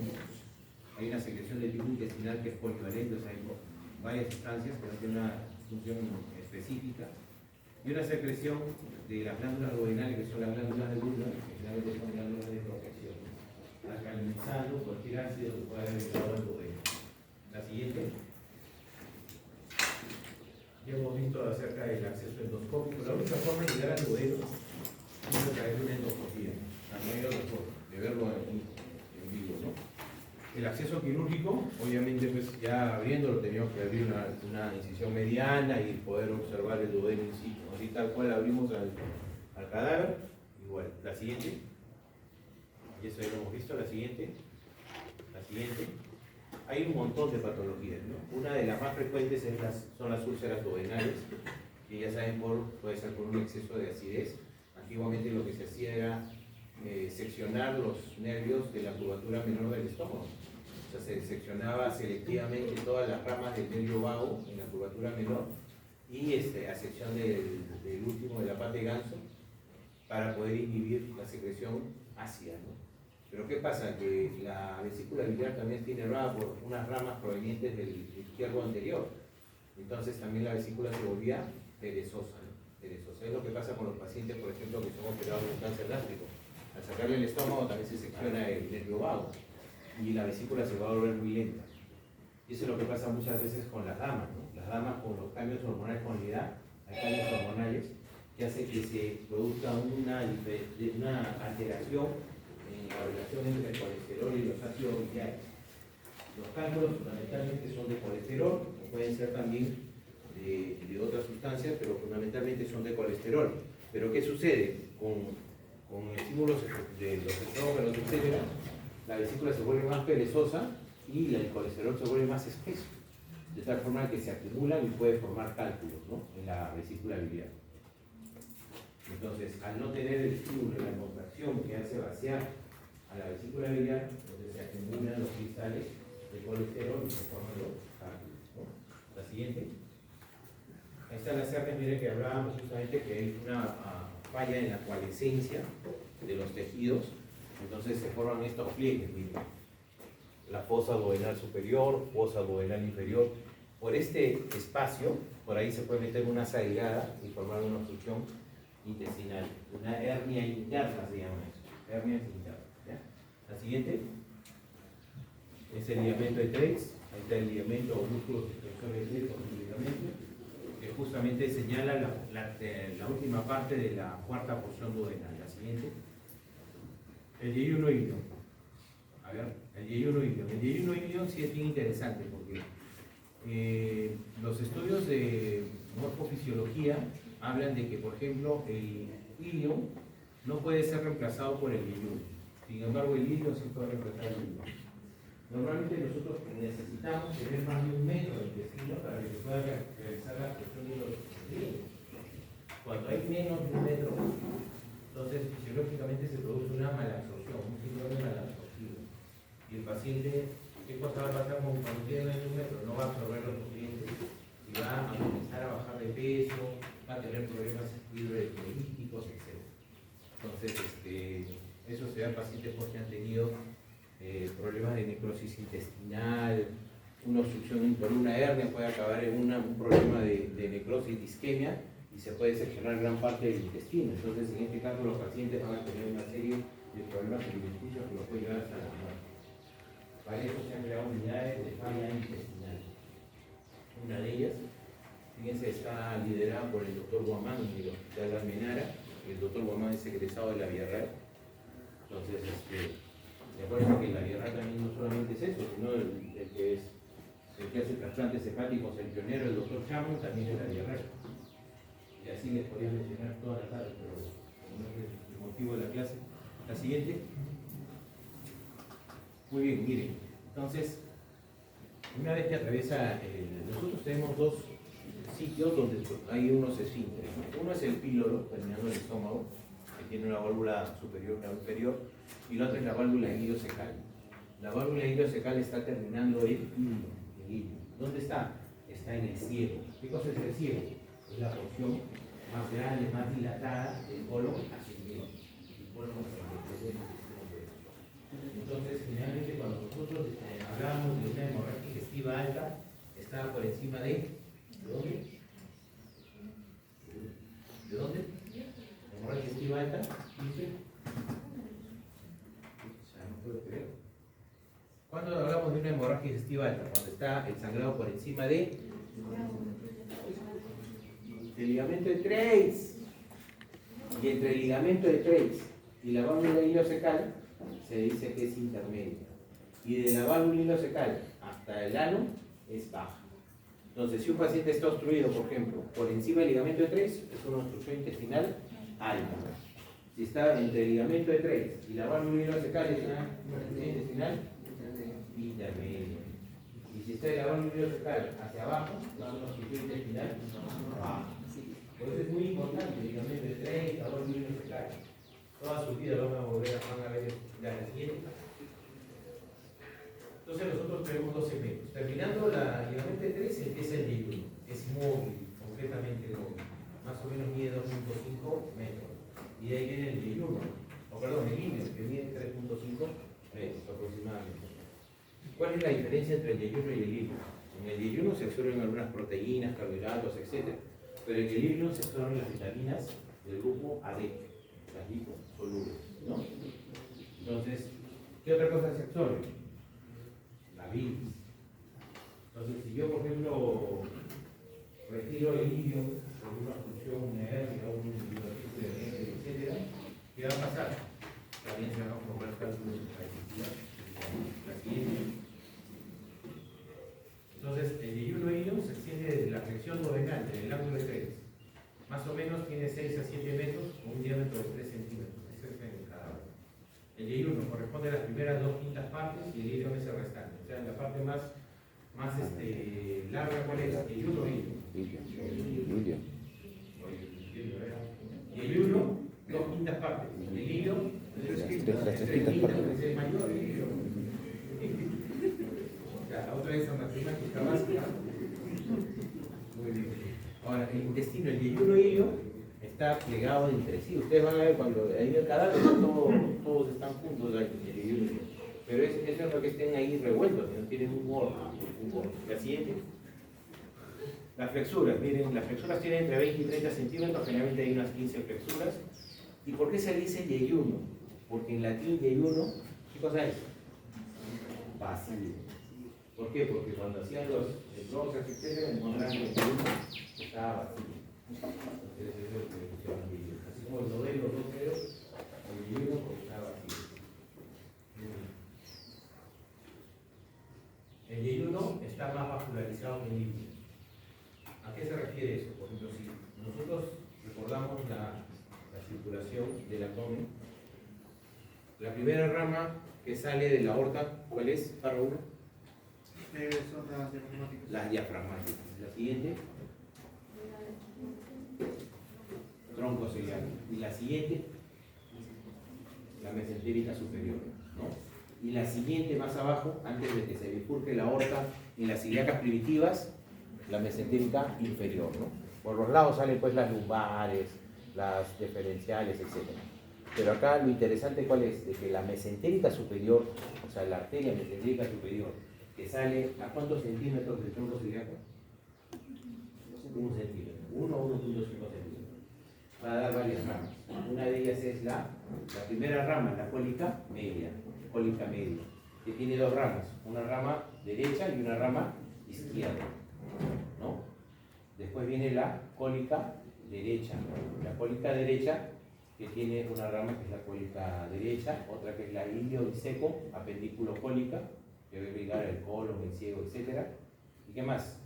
Hay una secreción de tipo intestinal que es polivalente, o sea, hay varias sustancias que no tienen una función específica. Y una secreción de las glándulas duodenales, que son las glándulas de Brunner, que generalmente son glándulas de protección, alcalinizando cualquier ácido que pueda haber entrado al duodeno. La siguiente. Ya hemos visto acerca del acceso endoscópico. La única forma de llegar al duodeno es a través de una endoscopía. No hay otra forma de verlo en vivo, ¿no? El acceso quirúrgico, obviamente, pues ya abriéndolo teníamos que abrir una incisión mediana y poder observar el duodeno in situ. Así tal cual abrimos al cadáver, igual. La siguiente. Y eso ya lo hemos visto. La siguiente. La siguiente. Hay un montón de patologías, ¿no? Una de las más frecuentes son las úlceras duodenales, que ya saben, puede ser por un exceso de acidez. Antiguamente lo que se hacía era seccionar los nervios de la curvatura menor del estómago. O sea, se seccionaba selectivamente todas las ramas del nervio vago en la curvatura menor y a sección del último de la pata de ganso para poder inhibir la secreción ácida, ¿no? Pero ¿qué pasa? Que la vesícula biliar también está inervada por unas ramas provenientes del izquierdo anterior. Entonces también la vesícula se volvía perezosa, ¿no? Perezosa. Es lo que pasa con los pacientes, por ejemplo, que son operados de un cáncer gástrico. Al sacarle el estómago también se secciona el nervio vago y la vesícula se va a volver muy lenta. Y eso es lo que pasa muchas veces con las damas, ¿no? Las damas con los cambios hormonales con la edad, hay cambios hormonales que hacen que se produzca una alteración en la relación entre el colesterol y los ácidos biliares. Los cálculos fundamentalmente son de colesterol, o pueden ser también de otras sustancias, pero fundamentalmente son de colesterol. Pero ¿qué sucede? Con estímulos de los estrógenos, etc., la vesícula se vuelve más perezosa y el colesterol se vuelve más espeso, de tal forma que se acumulan y puede formar cálculos, ¿no?, en la vesícula biliar. Entonces, al no tener el estímulo de la contracción que hace vaciar a la vesícula biliar, entonces se acumulan los cristales de colesterol y se forman los cálculos, ¿no? La siguiente. Ahí están las hernias, miren que hablábamos justamente que hay una falla en la coalescencia de los tejidos, entonces se forman estos pliegues, miren. La fosa duodenal superior, fosa duodenal inferior. Por este espacio, por ahí se puede meter una asa delgada y formar una obstrucción intestinal. Una hernia interna se llama eso. Hernias internas. ¿Ya? La siguiente es el ligamento de Treitz. Ahí está el ligamento o músculo extensor de Treitz o ligamento, que justamente señala la última parte de la cuarta porción duodenal. La siguiente. El yeyuno ilion. A ver, el yeyuno ilion. El yeyuno ilion sí es bien interesante porque los estudios de morfofisiología hablan de que, por ejemplo, el ilion no puede ser reemplazado por el yeyuno. Sin embargo, el ilion sí puede reemplazar el ilion. Normalmente nosotros necesitamos tener más de 1 metro de intestino para que se pueda realizar la absorción de los nutrientes. Cuando hay menos de 1 metro, entonces fisiológicamente se produce una malabsorción, un síndrome malabsortivo. Y el paciente, ¿qué cosa va a pasar cuando tiene menos de 1 metro? No va a absorber los nutrientes y va a comenzar a bajar de peso, va a tener problemas hidroelectrolíticos, etc. Entonces, eso se da en pacientes que han tenido problemas de necrosis intestinal, una obstrucción por una hernia puede acabar en un problema de necrosis, de isquemia, y se puede seccionar gran parte del intestino. Entonces, en este caso, los pacientes van a tener una serie de problemas alimenticios que los pueden llevar hasta la muerte. Para eso se han creado unidades de falla intestinal. Una de ellas, fíjense, está liderada por el doctor Guamán en el Hospital Almenara. El doctor Guamán es egresado de la Villarreal. Entonces, Y acuérdense que la diarrea también no solamente es eso, sino el que hace trasplantes hepáticos, el pionero, el doctor Chamo, también es la diarrea. Y así les podría mencionar todas las tardes, pero no es el motivo de la clase. La siguiente. Muy bien, miren. Entonces, una vez que atraviesa, nosotros tenemos dos sitios donde hay unos esfínteres. Uno es el píloro, terminando el estómago, que tiene una válvula superior y una inferior, y la otra es la válvula iliocecal. La válvula iliocecal está terminando el hilo. ¿Dónde está? Está en el ciego. ¿Qué cosa es el ciego? Es la porción más grande, más dilatada del colon hacia el hilo. Entonces, generalmente cuando nosotros hablamos de una hemorragia digestiva alta, está por encima ¿de dónde? ¿De dónde? Hemorragia digestiva alta, dice. Ya no puedo creer. ¿Cuándo hablamos de una hemorragia digestiva alta? Cuando está el sangrado por encima del ligamento de Treitz. Y entre el ligamento de Treitz y la válvula iliocecal se dice que es intermedia. Y de la válvula iliocecal hasta el ano es baja. Entonces, si un paciente está obstruido, por ejemplo, por encima del ligamento de Treitz, es una obstrucción intestinal alta. Si está entre el ligamento de Treitz y la válvula iliocecal, es una obstrucción intestinal intermedia. Y si está de la válvula iliocecal hacia abajo, es una obstrucción intestinal baja. Por eso es muy importante el ligamento de Treitz, la válvula iliocecal. Toda su vida van a ver la siguiente. Entonces nosotros tenemos dos segmentos. Terminando la ligamento de Treitz empieza el yeyuno. Es móvil, completamente móvil. Más o menos mide 2.5 metros. Y de ahí viene el yeyuno, el ilio, que mide 3.5 metros aproximadamente. ¿Cuál es la diferencia entre el yeyuno y el hilo? En el yeyuno se absorben algunas proteínas, carbohidratos, etc. Pero en el hilo se absorben las vitaminas del grupo AD, las liposolubles, ¿no? Entonces, ¿qué otra cosa se absorbe? La bilis. Entonces, si yo, por ejemplo, retiro el hilo por una función, una hernia, un tipo de hernia, etc., ¿qué va a pasar? También se van a formar cálculos de plasticidad. La siguiente. Entonces, el yeyuno hilo se extiende desde la flexión duodenal, del ángulo de Treitz. Más o menos tiene 6 a 7 metros con un diámetro de 3 centímetros. Ese es el cadáver. El yeyuno corresponde a las primeras 2/5 partes y el hilo es el restante. O sea, la parte más larga, ¿cuál es? El yeyuno hilo. Y el hilo, 2/5 partes. El hilo, 3/5, es el mayor hilo. La otra es la matemática básica. Muy bien. Ahora, el intestino, el yeyuno hilo, está plegado entre sí. Ustedes van a ver cuando hay el cadáver, todos están juntos ahí, el yeyuno hilo. Pero eso es lo que estén ahí revueltos, no tienen un órgano. La siguiente. Las flexuras, miren, las flexuras tienen entre 20 y 30 centímetros, generalmente hay unas 15 flexuras. ¿Y por qué se dice yeyuno? Porque en latín yeyuno, ¿qué cosa es? Vacío. ¿Por qué? Porque cuando hacían los brozas, etc., encontraban que el yeyuno estaba vacío. Entonces eso es lo que se llama yeyuno. Así como lo ven los dos dedos, el yeyuno porque estaba vacío. El yeyuno está más vascularizado que el hilo. ¿A qué se refiere eso? Por ejemplo, si nosotros recordamos la circulación del abdomen, la primera rama que sale de la aorta, ¿cuál es? Para uno. Son las diafragmáticas. Las diafragmáticas. La siguiente. Tronco se llama. Y la siguiente, la mesentérica superior, ¿no? Y la siguiente más abajo, antes de que se bifurque la aorta en las ilíacas primitivas, la mesentérica inferior, ¿no? Por los lados salen pues las lumbares, las deferenciales, etc. Pero acá lo interesante ¿cuál es? De que la mesentérica superior, o sea la arteria mesentérica superior, que sale a cuántos centímetros del tronco ilíaco? 1 centímetro, 1 o 1.5 centímetros. Va a dar varias ramas. Una de ellas es la primera rama, la cólica media, que tiene dos ramas, una rama derecha y una rama izquierda, ¿no? Después viene la cólica derecha. La cólica derecha que tiene una rama que es la cólica derecha, otra que es la ilio-biseco, apendículo cólica, que va a irrigar el colon, el ciego, etc. ¿Y qué más?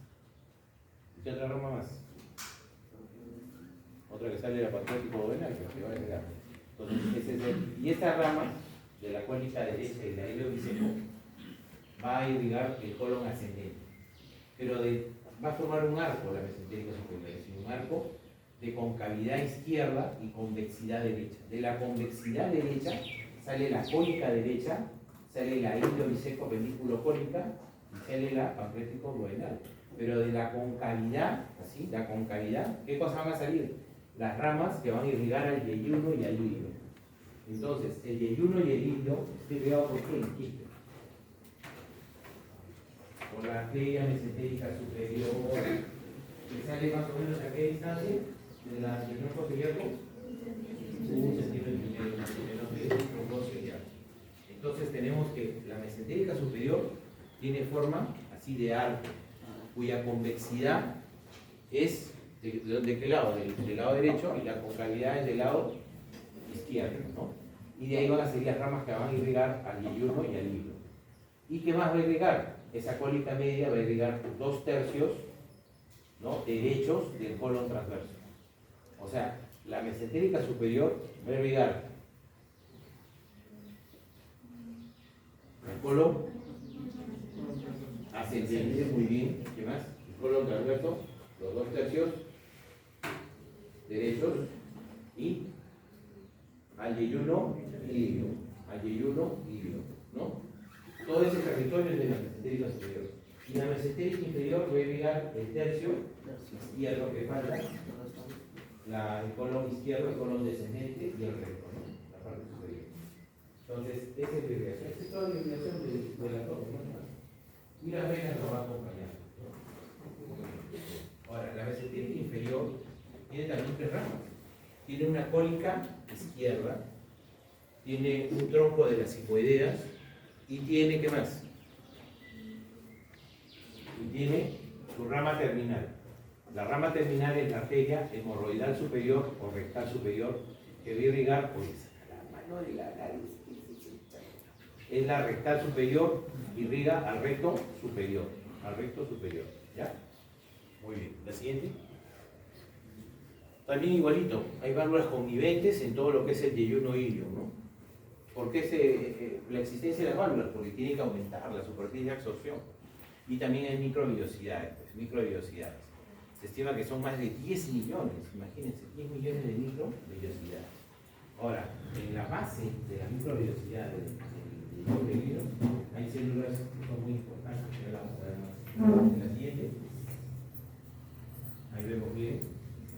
¿Qué otra rama más? Otra que sale de la pancreático duodenal, que va a irrigar. Entonces, y esta rama de la cólica derecha y la ilio-biseco va a irrigar el colon ascendente, pero va a formar un arco la mesentérica superior, es decir, un arco de concavidad izquierda y convexidad derecha. De la convexidad derecha sale la cólica derecha, sale la ilio-biseco apendículo cólica y sale la pancreático duodenal. Pero de la concavidad, así, la concavidad, ¿qué cosas van a salir? Las ramas que van a irrigar al yeyuno y al ilio. Entonces, el yeyuno y el ilio está irrigado por qué? Por la arteria mesentérica superior, que sale más o menos a qué distancia del tronco ciliaco, 1 centímetro y medio más o menos de tronco ciliaco. Entonces tenemos que la mesentérica superior tiene forma así de arco, cuya convexidad es ¿de qué lado? Del lado derecho, y la concavidad es del lado izquierdo, ¿no? Y de ahí van a salir las ramas que van a irrigar al yeyuno y al ilio. ¿Y qué más va a irrigar? Esa cólica media va a irrigar 2/3, ¿no?, derechos del colon transverso. O sea, la mesentérica superior va a irrigar el colon ascendente, muy bien, ¿qué más? El colon transverso, los 2/3 derechos, y al yeyuno y ilio, ¿no? Todo ese territorio es de la mesentérica superior. Y la mesentérica inferior va a irrigar el tercio izquierdo que falta, el colon izquierdo, el colon descendente y el recto, ¿no?, la parte superior. Entonces, esa es la irrigación. Esta es toda la irrigación de la torre, ¿no? Y las venas lo van a acompañar. Ahora, la mesentérica inferior tiene también 3 ramas. Tiene una cólica izquierda, tiene un tronco de las sifoideas y tiene, ¿qué más? Y tiene su rama terminal. La rama terminal es la arteria hemorroidal superior o rectal superior, que va a irrigar, pues, la mano de la nariz. Es la rectal superior, irriga al recto superior. ¿Ya? Muy bien. La siguiente. También igualito, hay válvulas conniventes en todo lo que es el yeyuno ilio, ¿no? ¿Por qué la existencia de las válvulas? Porque tiene que aumentar la superficie de absorción. Y también hay microvellosidades, Se estima que son más de 10 millones, imagínense, 10 millones de microvellosidades. Ahora, en la base de las microvellosidades del ilio hay células que son muy importantes, que vamos a ver más en la siguiente. Ahí vemos bien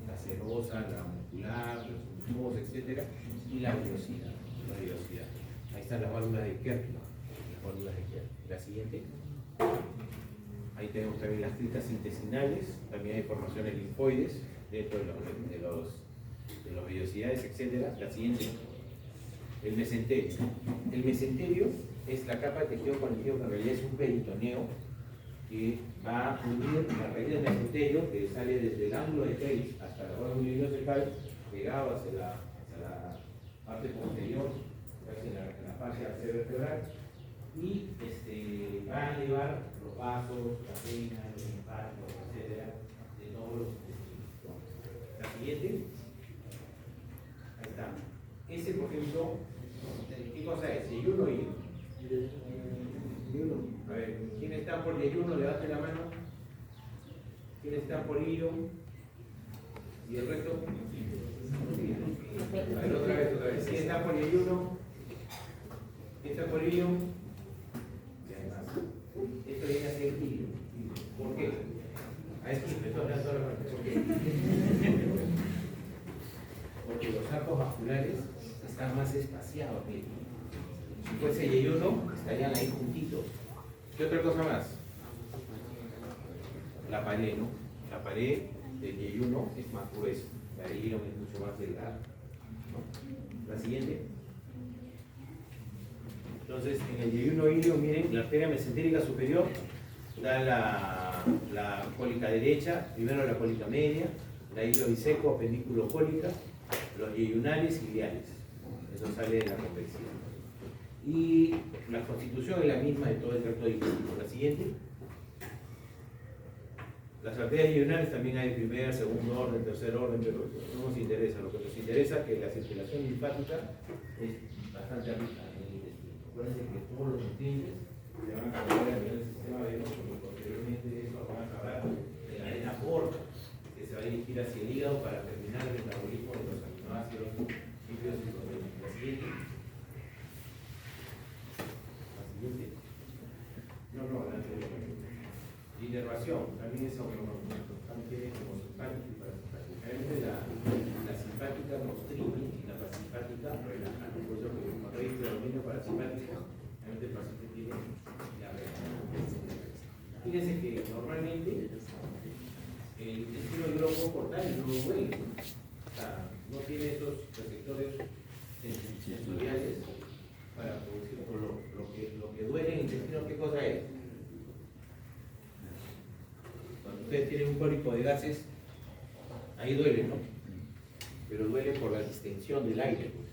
la serosa, la muscular, los tubos, etc. Y la vellosidad. Ahí están las válvulas de Kerr. La siguiente. Ahí tenemos también las tritas intestinales, también hay formaciones linfoides dentro de los vellosidades, etc. La siguiente. El mesenterio. El mesenterio es la capa de tejido conectivo que en realidad es un peritoneo que va a unir la raíz del mesenterio, que sale desde el ángulo de Hayes hasta la base umbilicocervical, pegado hacia la parte posterior, en la parte vertebral, y va a llevar los vasos, las venas, los linfáticos, etc., de todos los intestinos. La siguiente. Ahí está. Ese, por ejemplo, ¿qué cosa es? Yeyuno o ilio. A ver, ¿quién está por yeyuno? Levante la mano. ¿Quién está por ilio? ¿Y el resto? A ver, otra vez. ¿Quién está por yeyuno? ¿Quién está por ilio? Esto viene a ser ilio. ¿Por qué? A esto empezó a hablar toda la parte. ¿Por qué? Porque los arcos vasculares están más espaciados. Si fuese yeyuno, estarían ahí juntitos. ¿Qué otra cosa más? La pared, ¿no? La pared del yeyuno es más gruesa, la del ilio es mucho más delgada, ¿no? La siguiente. Entonces, en el yeyuno ilio, miren, la arteria mesentérica superior da la cólica derecha, primero la cólica media, la ilio biseco, apendículo cólica, los yeyunales y liales. Eso sale de la convexidad. Y la constitución es la misma de todo el tracto digestivo. La siguiente. Las arterias yeyunales también hay primer, segundo orden, tercer orden, pero no nos interesa. Lo que nos interesa es que la circulación linfática es bastante rica en el intestino. Acuérdense que todos los nutrientes se van a acabar a nivel del sistema venoso, porque posteriormente eso va a acabar en la arena porta, que se va a dirigir hacia el hígado para terminar el metabolismo de los aminoácidos lípidos y proteínas. La siguiente. La siguiente. No, la anterior. Inervación, también es importante como simpática y parasimpática. La simpática constriñe y la parasimpática relaja. Por eso que cuando hay predominio parasimpática, realmente el paciente tiene diarrea. Fíjense que normalmente el intestino globo cortal no duele. O sea, no tiene esos receptores sensoriales para producir lo que duele en el intestino. ¿Qué cosa es? Cuando ustedes tienen un cólico de gases, ahí duele, ¿no? Pero duele por la distensión del aire, pues.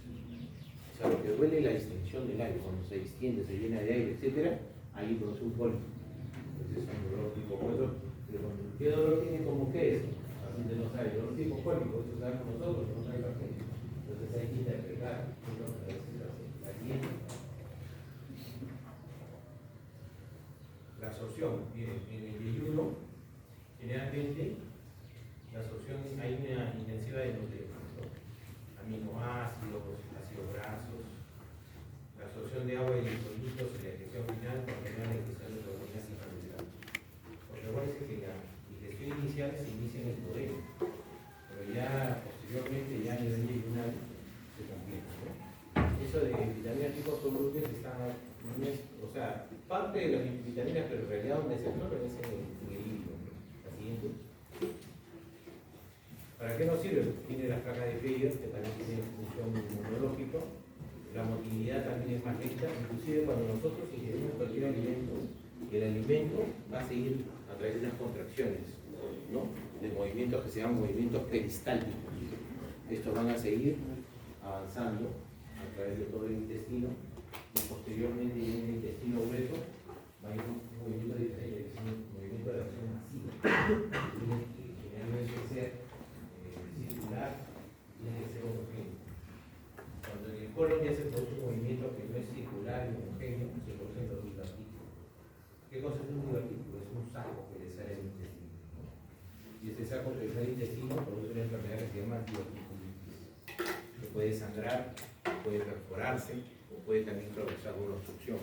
O sea, lo que duele es la distensión del aire, cuando se distiende, se llena de aire, etc., ahí produce un cólico. Entonces es un dolor tipo, por eso, ¿qué dolor tiene como qué es? La gente no sabe, dolor tipo cólico, eso sabemos nosotros, no sabe la gente. Entonces hay que interpretar, la siguiente. La absorción, miren, en el yeyuno, generalmente la absorción hay una intensiva de nutrientes, ¿no? Aminoácidos, ácidos grasos, la absorción de agua y electrolitos y la digestión final cuando hay una digestión de proteínas y carbohidratos. Porque acuérdense que la digestión inicial se inicia en el duodeno, pero ya posteriormente, ya a nivel yeyunal, se completa, ¿no? Eso de vitaminas tipo solubles está, o sea, parte de las vitaminas, pero en realidad donde se absorben es en el hígado. ¿Para qué nos sirve? Tiene las placas de Peyer, que también tienen función inmunológica. La motilidad también es más lenta. Inclusive cuando nosotros ingerimos cualquier alimento, el alimento va a seguir a través de unas contracciones, ¿no? De movimientos que se llaman movimientos peristálticos. Estos van a seguir avanzando a través de todo el intestino y posteriormente en el intestino grueso va a ir un movimiento diferente, que es un movimiento de acción masiva. Generalmente ser circular, tiene que ser homogéneo. Cuando en el colon ya se produce un movimiento que no es circular y homogéneo, se produce un divertículo. ¿Qué cosa es un divertículo? Es un saco que le sale del intestino, ¿no? Y este saco que le sale del intestino produce una enfermedad que se llama diverticulitis, que puede sangrar, puede perforarse o puede también causar una obstrucción.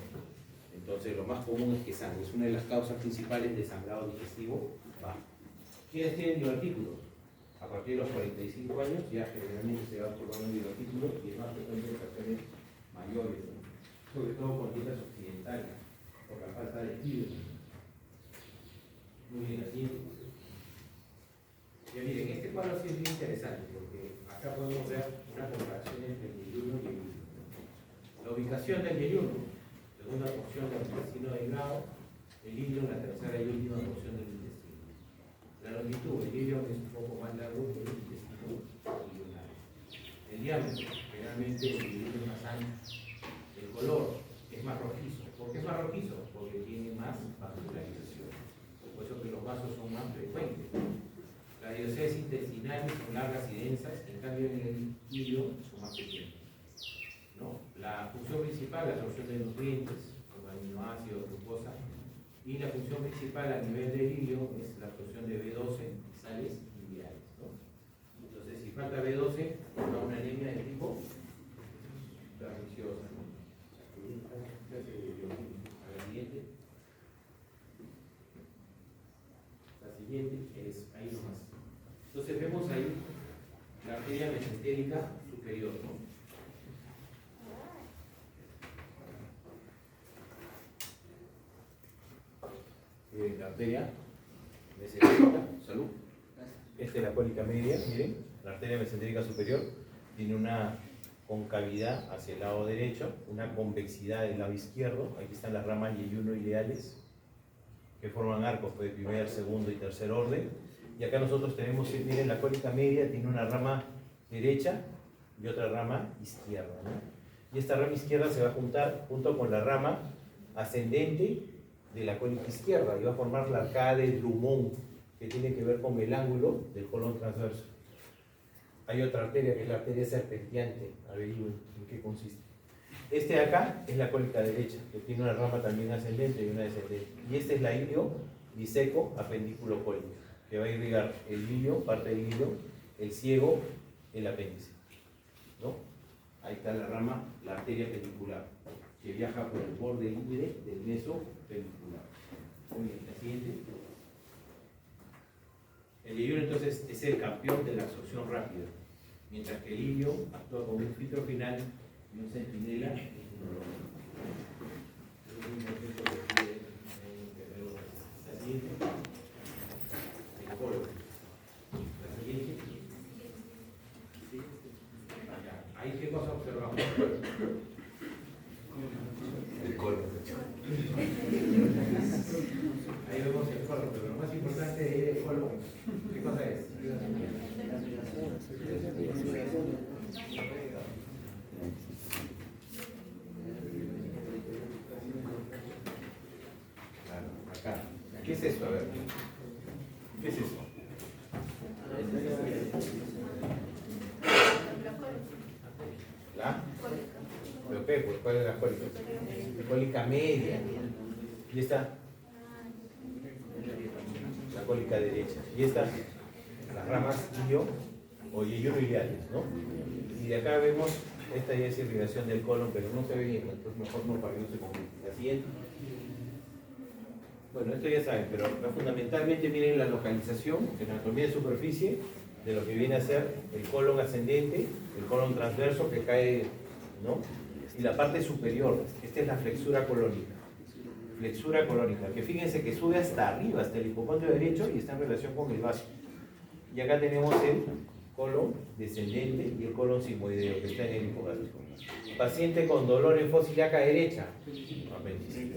Entonces lo más común es que sangre, es una de las causas principales de sangrado digestivo bajo. ¿Quiénes tienen divertículos? A partir de los 45 años ya generalmente se va formando un divertículo y es más frecuente en personas mayores, ¿no? Sobre todo con dietas occidentales, por la falta de fibra. Muy bien, así. Ya miren, este cuadro sí es bien interesante porque acá podemos ver una comparación entre el yeyuno y el yeyuno. La ubicación del yeyuno, segunda porción del intestino delgado, el ilio en la tercera y última porción del intestino. La longitud, el ilio es un poco más largo que el intestino ileonar. El diámetro, generalmente el ilio es más ancho. El color es más rojizo. ¿Por qué es más rojizo? Porque tiene más vascularización. Por eso que los vasos son más frecuentes. Las diocides intestinales son largas y densas, en cambio en el ilio son más pequeñas, ¿no? La función principal, la absorción de nutrientes, como aminoácidos, glucosa, y la función principal a nivel del ilio es la absorción de B12, sales y minerales, ¿no? Entonces, si falta B12, da una anemia de tipo perniciosa, ¿no? La siguiente. La siguiente es ahí nomás. Entonces vemos ahí la arteria mesentérica superior, ¿no? La arteria mesentérica, salud. Esta es la cólica media, miren, la arteria mesentérica superior tiene una concavidad hacia el lado derecho, una convexidad del lado izquierdo. Aquí están las ramas yeyuno-ileales que forman arcos de primer, segundo y tercer orden. Y acá nosotros tenemos, miren, la cólica media tiene una rama derecha y otra rama izquierda, ¿no? Y esta rama izquierda se va a juntar junto con la rama ascendente de la cólica izquierda y va a formar la arcada de Drummond, que tiene que ver con el ángulo del colon transverso. Hay otra arteria que es la arteria serpenteante. A ver en qué consiste. Este de acá es la cólica derecha, que tiene una rama también ascendente y una descendente. Y este es la ilio biseco apendículo cólica, que va a irrigar el ilio, parte del ilio, el ciego, el apéndice, ¿no? Ahí está la rama, la arteria pendicular, que viaja por el borde libre del meso pendicular. Muy bien, la siguiente. El yeyuno entonces es el campeón de la absorción rápida, mientras que el ilio actúa como un filtro final y un centinela. La siguiente. El colon. La siguiente. Ahí qué cosa observamos. El colon. Ahí vemos el colon, pero lo más importante es el colon. ¿Qué cosa es? Claro, acá. ¿Qué es eso? A ver. ¿Qué es eso? ¿La? ¿Pero qué? Pues, ¿cuál es la cólica? Cólica media. ¿Y esta? La cólica derecha. ¿Y esta? Las ramas ilio o yeyuno-iliares, ¿no? Y de acá vemos, esta ya es irrigación del colon, pero no se ve bien, entonces mejor no para que no se complique. La siguiente. Bueno, esto ya saben, pero fundamentalmente miren la localización en anatomía de superficie de lo que viene a ser el colon ascendente, el colon transverso que cae, ¿no? Y la parte superior, esta es la flexura colónica. Flexura colónica, que fíjense que sube hasta arriba, hasta el hipocondrio derecho y está en relación con el vaso. Y acá tenemos el colon descendente y el colon sigmoideo que está en el hipogástrico. Paciente con dolor en fosa ilíaca derecha, apéndice.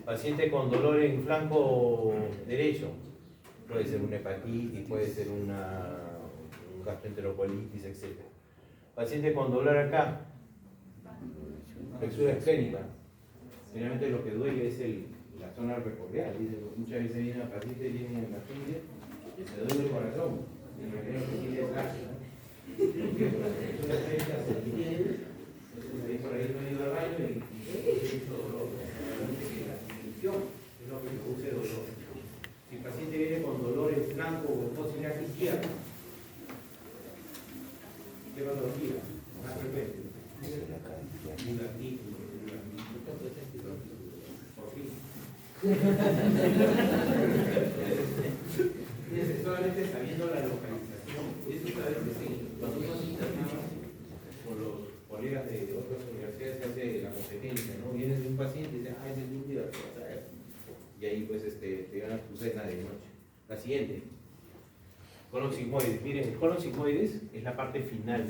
Paciente con dolor en flanco derecho, puede ser una hepatitis, puede ser un gastroenterocolitis, etc. Paciente con dolor acá, flexura esclénica. Generalmente lo que duele es la zona recordial. Muchas veces viene el paciente, viene en la filia, le duele el corazón. Y en realidad lo que tiene es ácido. Porque la flexura esclénica se divide, entonces ahí por ahí no ha ido al baño y mucho dolor. La distinción es lo que produce dolor. Si el paciente viene con dolor en flanco o en fosa ilíaca izquierda, ¿qué patología? Más frecuente. Un artículo. Por fin. Solamente sabiendo la localización, eso sabes que sí, cuando uno se internaba con los colegas de otras universidades se hace la competencia, ¿no? Vienes de un paciente y dices, ah, ese es un día, y ahí pues te ganas tu cena de noche. La siguiente, colon sigmoides. Miren, el colon sigmoides es la parte final.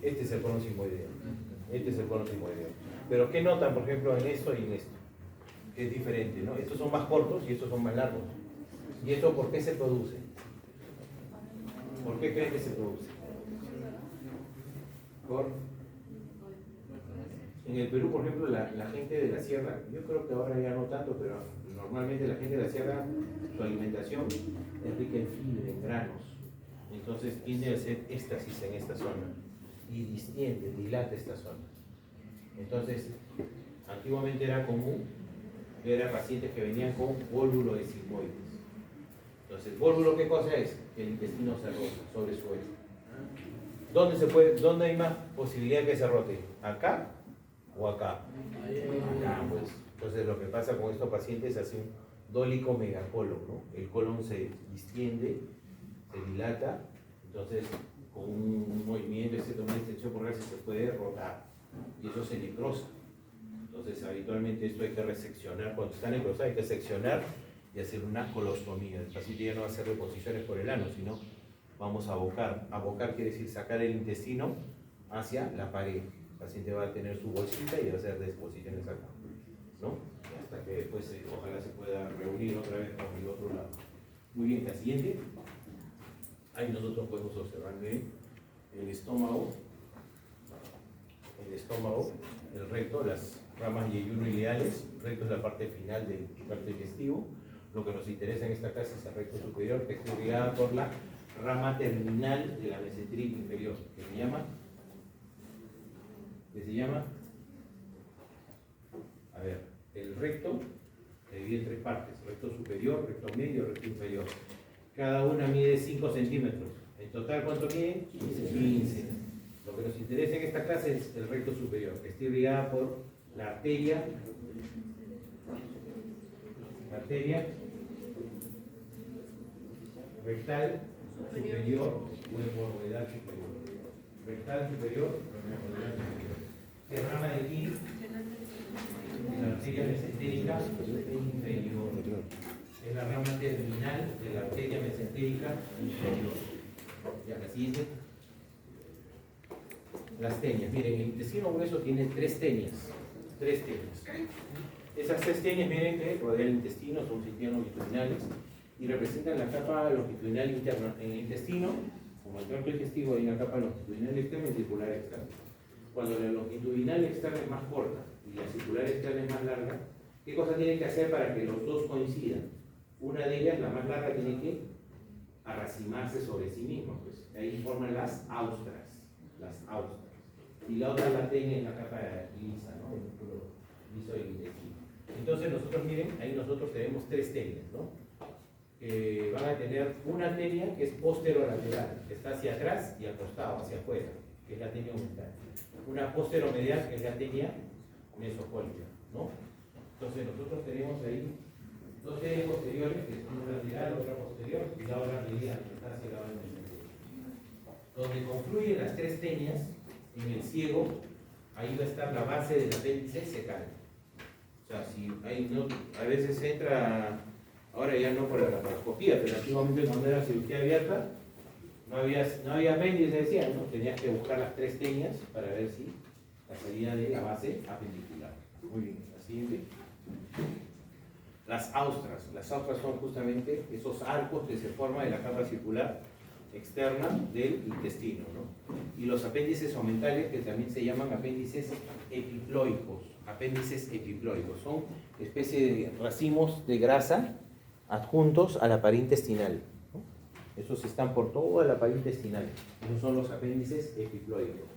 Este es el colon sigmoideo. Este es el colon sigmoideo. Pero ¿qué notan, por ejemplo, en esto y en esto? Que es diferente, ¿no? Estos son más cortos y estos son más largos. ¿Y esto por qué se produce? ¿Por qué creen que se produce? En el Perú, por ejemplo, la gente de la sierra, yo creo que ahora ya no tanto, pero normalmente la gente de la sierra, su alimentación es rica en fibra, en granos. Entonces tiende a hacer éstasis en esta zona y distiende, dilata esta zona. Entonces, antiguamente era común ver a pacientes que venían con vólvulo de sigmoides. Entonces, ¿vólvulo qué cosa es? Que el intestino se rota sobre su eje. ¿Dónde hay más posibilidad que se rote? ¿Acá o acá? Acá, pues. Entonces, lo que pasa con estos pacientes es un dólico megacolon, ¿no? El colon se distiende, se dilata, entonces con un movimiento, una extensión por se puede rotar y eso se necrosa. Entonces, habitualmente esto hay que reseccionar, cuando está necrosado hay que seccionar y hacer una colostomía. El paciente ya no va a hacer reposiciones por el ano, sino vamos a abocar. Abocar quiere decir sacar el intestino hacia la pared. El paciente va a tener su bolsita y va a hacer disposiciones acá, ¿no? Hasta que después ojalá se pueda reunir otra vez con el otro lado. Muy bien, la siguiente. Ahí nosotros podemos observar el estómago estómago, el recto, las ramas yeyuno-ileales, recto es la parte final del tracto digestivo. Lo que nos interesa en esta clase es el recto superior, que está irrigada por la rama terminal de la mesentería inferior, que se llama, a ver, el recto se divide en tres partes: recto superior, recto medio, recto inferior. Cada una mide 5 centímetros. En total, ¿cuánto mide? 15. Lo que nos interesa en esta clase es el recto superior, que está irrigada por la arteria rectal superior o hemorroidal superior. Rectal superior o hemorroidal superior. ¿Qué rama de aquí? La arteria mesentérica inferior. Es la rama terminal de la arteria mesentérica inferior. Ya, la siguiente. Las tenias. Miren, el intestino grueso tiene tres tenias. Esas tres tenias, miren, que rodean el intestino, son sistemas longitudinales y representan la capa longitudinal interna. En el intestino, como el tracto digestivo, hay una capa longitudinal externa y circular externa. Cuando la longitudinal externa es más corta y la circular externa es más larga, ¿qué cosa tienen que hacer para que los dos coincidan? Una de ellas, la más larga, tiene que arracimarse sobre sí misma, pues ahí forman las austras. Y la otra la tenia en la capa lisa, ¿no? El músculo liso del intestino. Entonces nosotros, miren, ahí nosotros tenemos tres tenias, ¿no? Van a tener una tenia que es posterolateral, que está hacia atrás y al costado, hacia afuera, que es la tenia aumental. Una posteromedial, que es la tenia mesocólica, ¿no? Entonces nosotros tenemos ahí dos tenias posteriores, que es una lateral, otra posterior, y la otra medial, que está hacia el lado del medio. Donde confluyen las tres tenias, en el ciego, ahí va a estar la base del apéndice secal. O sea, si hay, no, a veces entra, ahora ya no por la laparoscopía, pero antiguamente cuando era cirugía abierta, no había apéndice, decían, ¿no? Tenías que buscar las tres tenias para ver si la salida de la base apendicular. Muy bien, la siguiente. Las austras son justamente esos arcos que se forman en la capa circular externa del intestino, ¿no? Y los apéndices omentales, que también se llaman apéndices epiploicos. Son especie de racimos de grasa adjuntos a la pared intestinal, ¿no? Esos están por toda la pared intestinal. Esos son los apéndices epiploicos.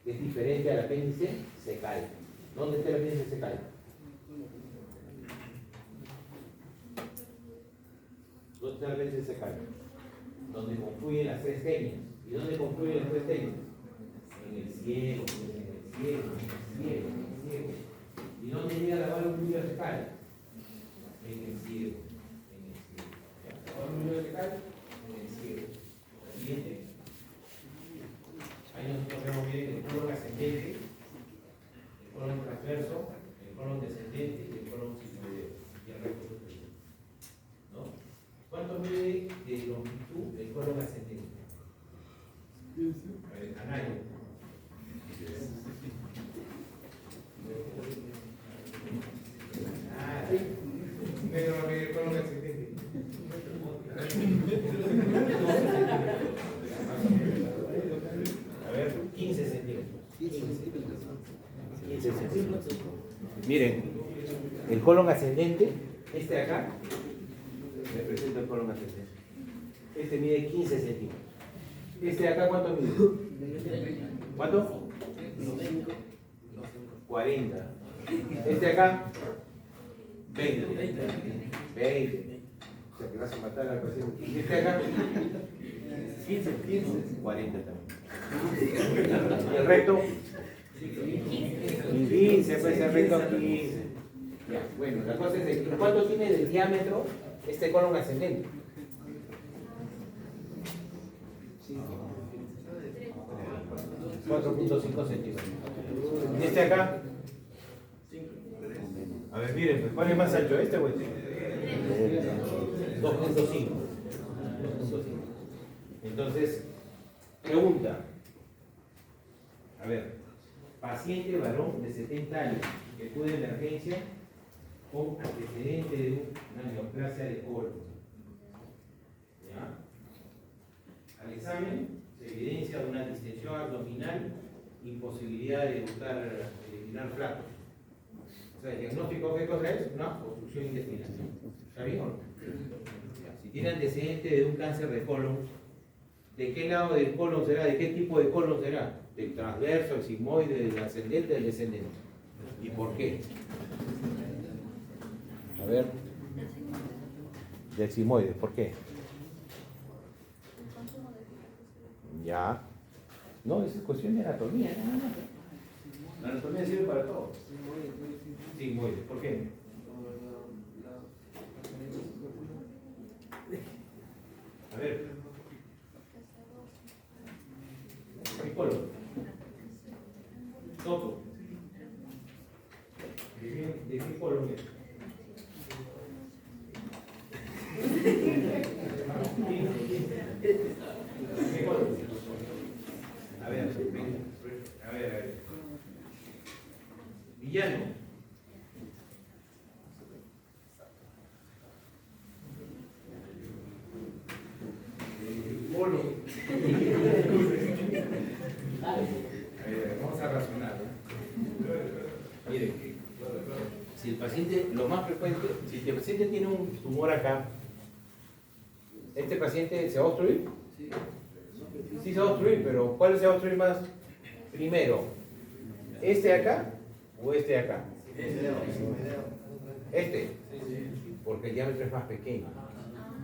Es diferente al apéndice secal. ¿Dónde está el apéndice secal? ¿Dónde está el apéndice secal? Donde confluyen las tres tenias. ¿Y dónde confluyen las tres tenias? En el cielo. ¿Y dónde llega la válvula vertical? En el cielo. La válvula vertical, en el cielo. Siguiente. Ahí nosotros vemos bien el colon ascendente, el colon transverso, el colon descendente y el colon sigmoideo y el recto superior, ¿no? ¿Cuánto mide de longitud el colon ascendente? A ver, Anayo. Pero el colon ascendente. A ver, 15 centímetros. 15 centímetros. Miren, el colon ascendente, este de acá, representa el colon ascendente. Este mide 15 centímetros. Este de acá, ¿cuánto mide? ¿Cuánto? 40. Este de acá, 20. O sea que vas a matar al paciente. Y este de acá, 15, 40 también. ¿Y el recto? 15, pues el recto 15. Ya, bueno, la cosa es de ¿cuánto tiene de diámetro este colon ascendente? 4.5 centímetros. ¿Y este acá? A ver, miren, ¿cuál es más ancho? ¿Este o este? 2.5. Entonces, pregunta. A ver, paciente varón de 70 años que acude a emergencia con antecedente de una neoplasia de colon. ¿Ya? Al examen se evidencia una distensión abdominal imposibilidad de eliminar flatos. O sea, el diagnóstico, ¿qué cosa es? Una obstrucción intestinal. ¿Está bien o no? Ya, si tiene antecedente de un cáncer de colon, ¿de qué lado del colon será? ¿De qué tipo de colon será? ¿Del transverso, el sigmoide, del ascendente, del descendente? ¿Y por qué? A ver. Del sigmoide, ¿por qué? Ya. No, es cuestión de anatomía, nada más. La anatomía sirve para todo. Sigmoide, ¿por qué? A ver. ¿Qué color? Topo. ¿De qué color es? ¿Qué color? A ver, venga. A ver. Villano. Polo. A ver, vamos a razonar. Mire, si el paciente, lo más frecuente, si el paciente tiene un tumor acá, ¿este paciente se va a obstruir? Sí se va a obstruir, pero ¿cuál se va a obstruir más? Primero, ¿este de acá o este de acá? Este, porque el diámetro es más pequeño.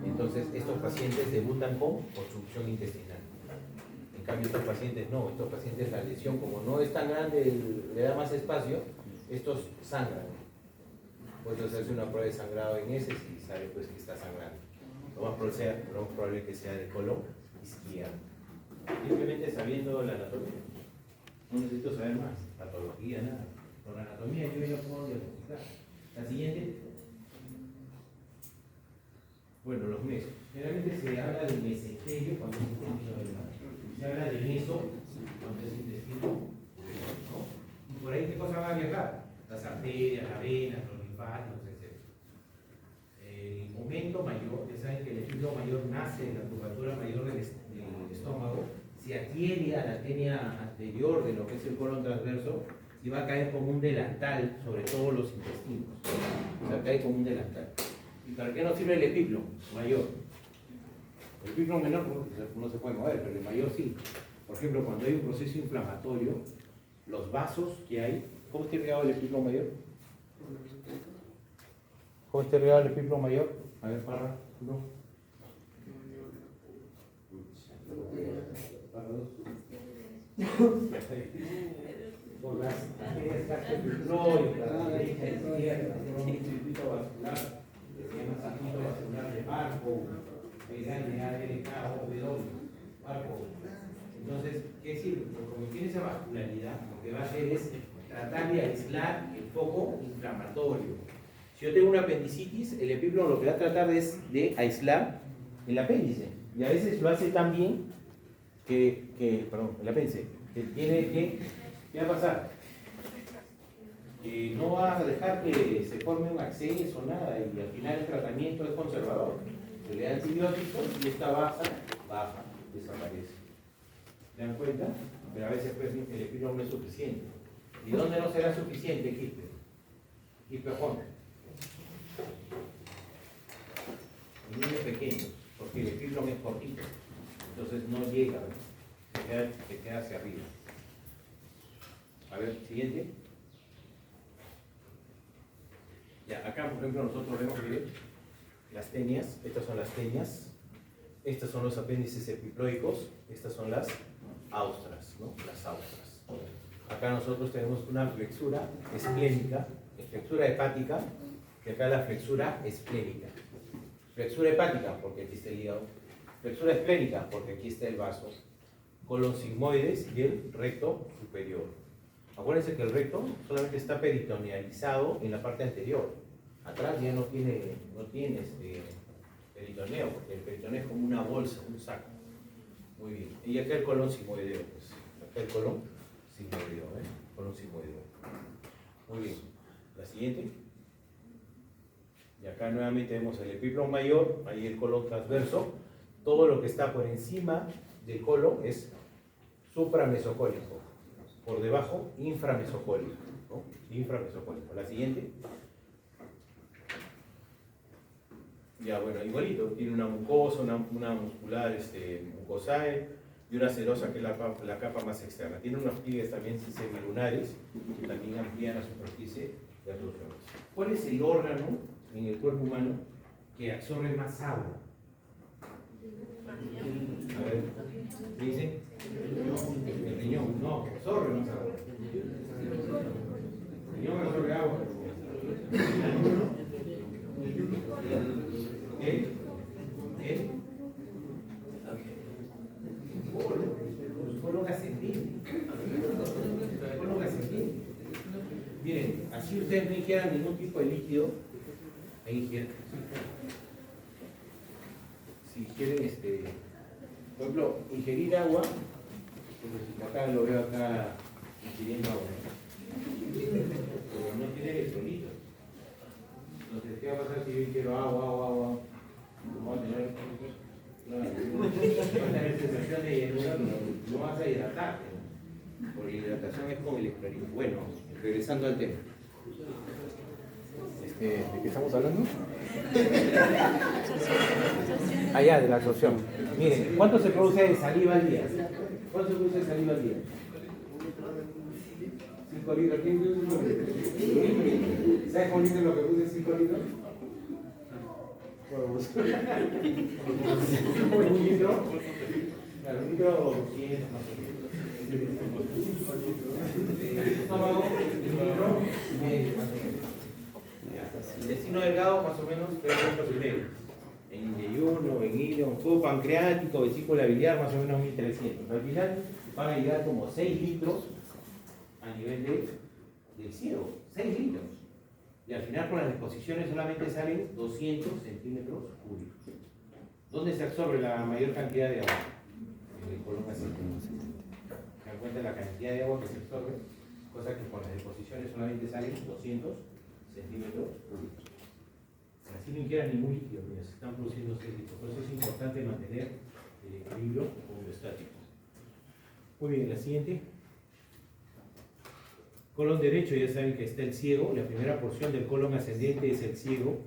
Entonces, estos pacientes debutan con obstrucción intestinal. En cambio, estos pacientes no. Estos pacientes, la lesión, como no es tan grande, le da más espacio, estos sangran. Pues entonces se hace una prueba de sangrado en ese y sabe pues que está sangrando. Lo más probable que sea del colon izquierdo. Simplemente sabiendo la anatomía. No necesito saber más. Patología, nada. Con la anatomía yo ya puedo diagnosticar. La siguiente. Bueno, los mesos. Generalmente se habla del mesenterio cuando es intestino delgado. Se habla del meso cuando es intestino grueso, ¿no? Y por ahí, ¿qué cosa va a viajar? Las arterias, las venas, los linfáticos, etc. El momento mayor, ya saben que el epílogo mayor nace de la curvatura mayor del estómago, se adhiere a la tenia anterior de lo que es el colon transverso y va a caer como un delantal sobre todos los intestinos. O sea, cae como un delantal. ¿Y para qué nos sirve el epílogo mayor? El epílogo menor no se puede mover, pero el mayor sí. Por ejemplo, cuando hay un proceso inflamatorio, los vasos que hay, ¿cómo está irrigado el epílogo mayor? ¿Cómo está irrigado el epílogo mayor? A ver, Parra, no. Parra, dos. Por las arterias cardiovasculares, la derecha y la izquierda, un circuito vascular, se llama circuito vascular de Barco, grande, ADK, Barco. Entonces, ¿qué sirve? Porque como tiene esa vascularidad, lo que va a hacer es tratar de aislar el foco inflamatorio. Si yo tengo una apendicitis, el epílogo lo que va a tratar es de aislar el apéndice. Y a veces lo hace tan bien el apéndice, que tiene que, ¿qué va a pasar? Que no va a dejar que se forme un acceso o nada, y al final el tratamiento es conservador. Se le da antibióticos y esta baja, desaparece. ¿Se dan cuenta? Pero a veces pues, el epílogo no es suficiente. ¿Y dónde no será suficiente, Quispe? Quispe-Jón. En niños pequeños, porque el epílogo es cortito. Entonces no llega, se queda hacia arriba. A ver, siguiente. Ya, acá por ejemplo nosotros vemos que las tenias, estas son las tenias, estos son los apéndices epiploicos, estas son las austras, ¿no? Las austras. Acá nosotros tenemos una flexura esplénica, flexura hepática, y acá la flexura esplénica. Flexura hepática, porque aquí está el hígado. Flexura esplénica, porque aquí está el vaso. Colon sigmoides y el recto superior. Acuérdense que el recto solamente está peritonealizado en la parte anterior. Atrás ya no tiene peritoneo, porque el peritoneo es como una bolsa, un saco. Muy bien. Y acá el colon sigmoideo, pues. Acá el colon sigmoideo, Colon sigmoideo. Muy bien. La siguiente. Y acá nuevamente vemos el epílogo mayor, ahí el colon transverso. Todo lo que está por encima del colon es supramesocólico. por debajo, inframesocólico, ¿no? Inframesocólico. La siguiente. Ya, bueno, igualito, tiene una mucosa, una muscular mucosae y una serosa que es la capa más externa. Tiene unos pliegues también semilunares que también amplían la superficie de absorción. ¿Cuál es el órgano en el cuerpo humano que absorbe más agua? A ver, ¿qué dice? El riñón, no, que absorbe más agua. El riñón absorbe agua. Colon ascendente. Colon ascendente. Miren, así ustedes no ingieran ningún tipo de líquido, ahí ingieren. Si quieren, por ejemplo, ingerir agua, acá lo veo acá ingiriendo agua, pero no tiene electrolitos. Entonces, ¿qué va a pasar si yo ingiero agua? No va a tener, no va a tener sensación de llenura, no vas a hidratarte, ¿no? Porque la hidratación es con electrolitos. Bueno, regresando al tema. ¿De qué estamos hablando? Allá, de la absorción. Miren, ¿cuánto se produce de saliva al día? ¿Cuánto se produce de saliva al día? 5 litros. ¿Quién produce 5 litros? ¿Sabes cómo dicen lo que puse 5 litros? ¿Un litro? Claro, un litro 200 más o menos. El estómago, un litro y medio más o menos. Intestino delgado, más o menos 3 litros y medio. En yeyuno, en hilo, en jugo pancreático, vesícula biliar, más o menos 1300. Al final van a llegar como 6 litros a nivel del cielo. 6 litros. Y al final con las disposiciones solamente salen 200 centímetros cúbicos. ¿Dónde se absorbe la mayor cantidad de agua? En el colon ascendente. Se dan cuenta la cantidad de agua que se absorbe, cosa que con las disposiciones solamente salen 200 centímetros cúbicos. Así no inquieran ningún líquido, porque se están produciendo 6 litros. Por eso es importante mantener el equilibrio homeostático. Muy bien, la siguiente. Colon derecho, ya saben que está el ciego. La primera porción del colon ascendente es el ciego,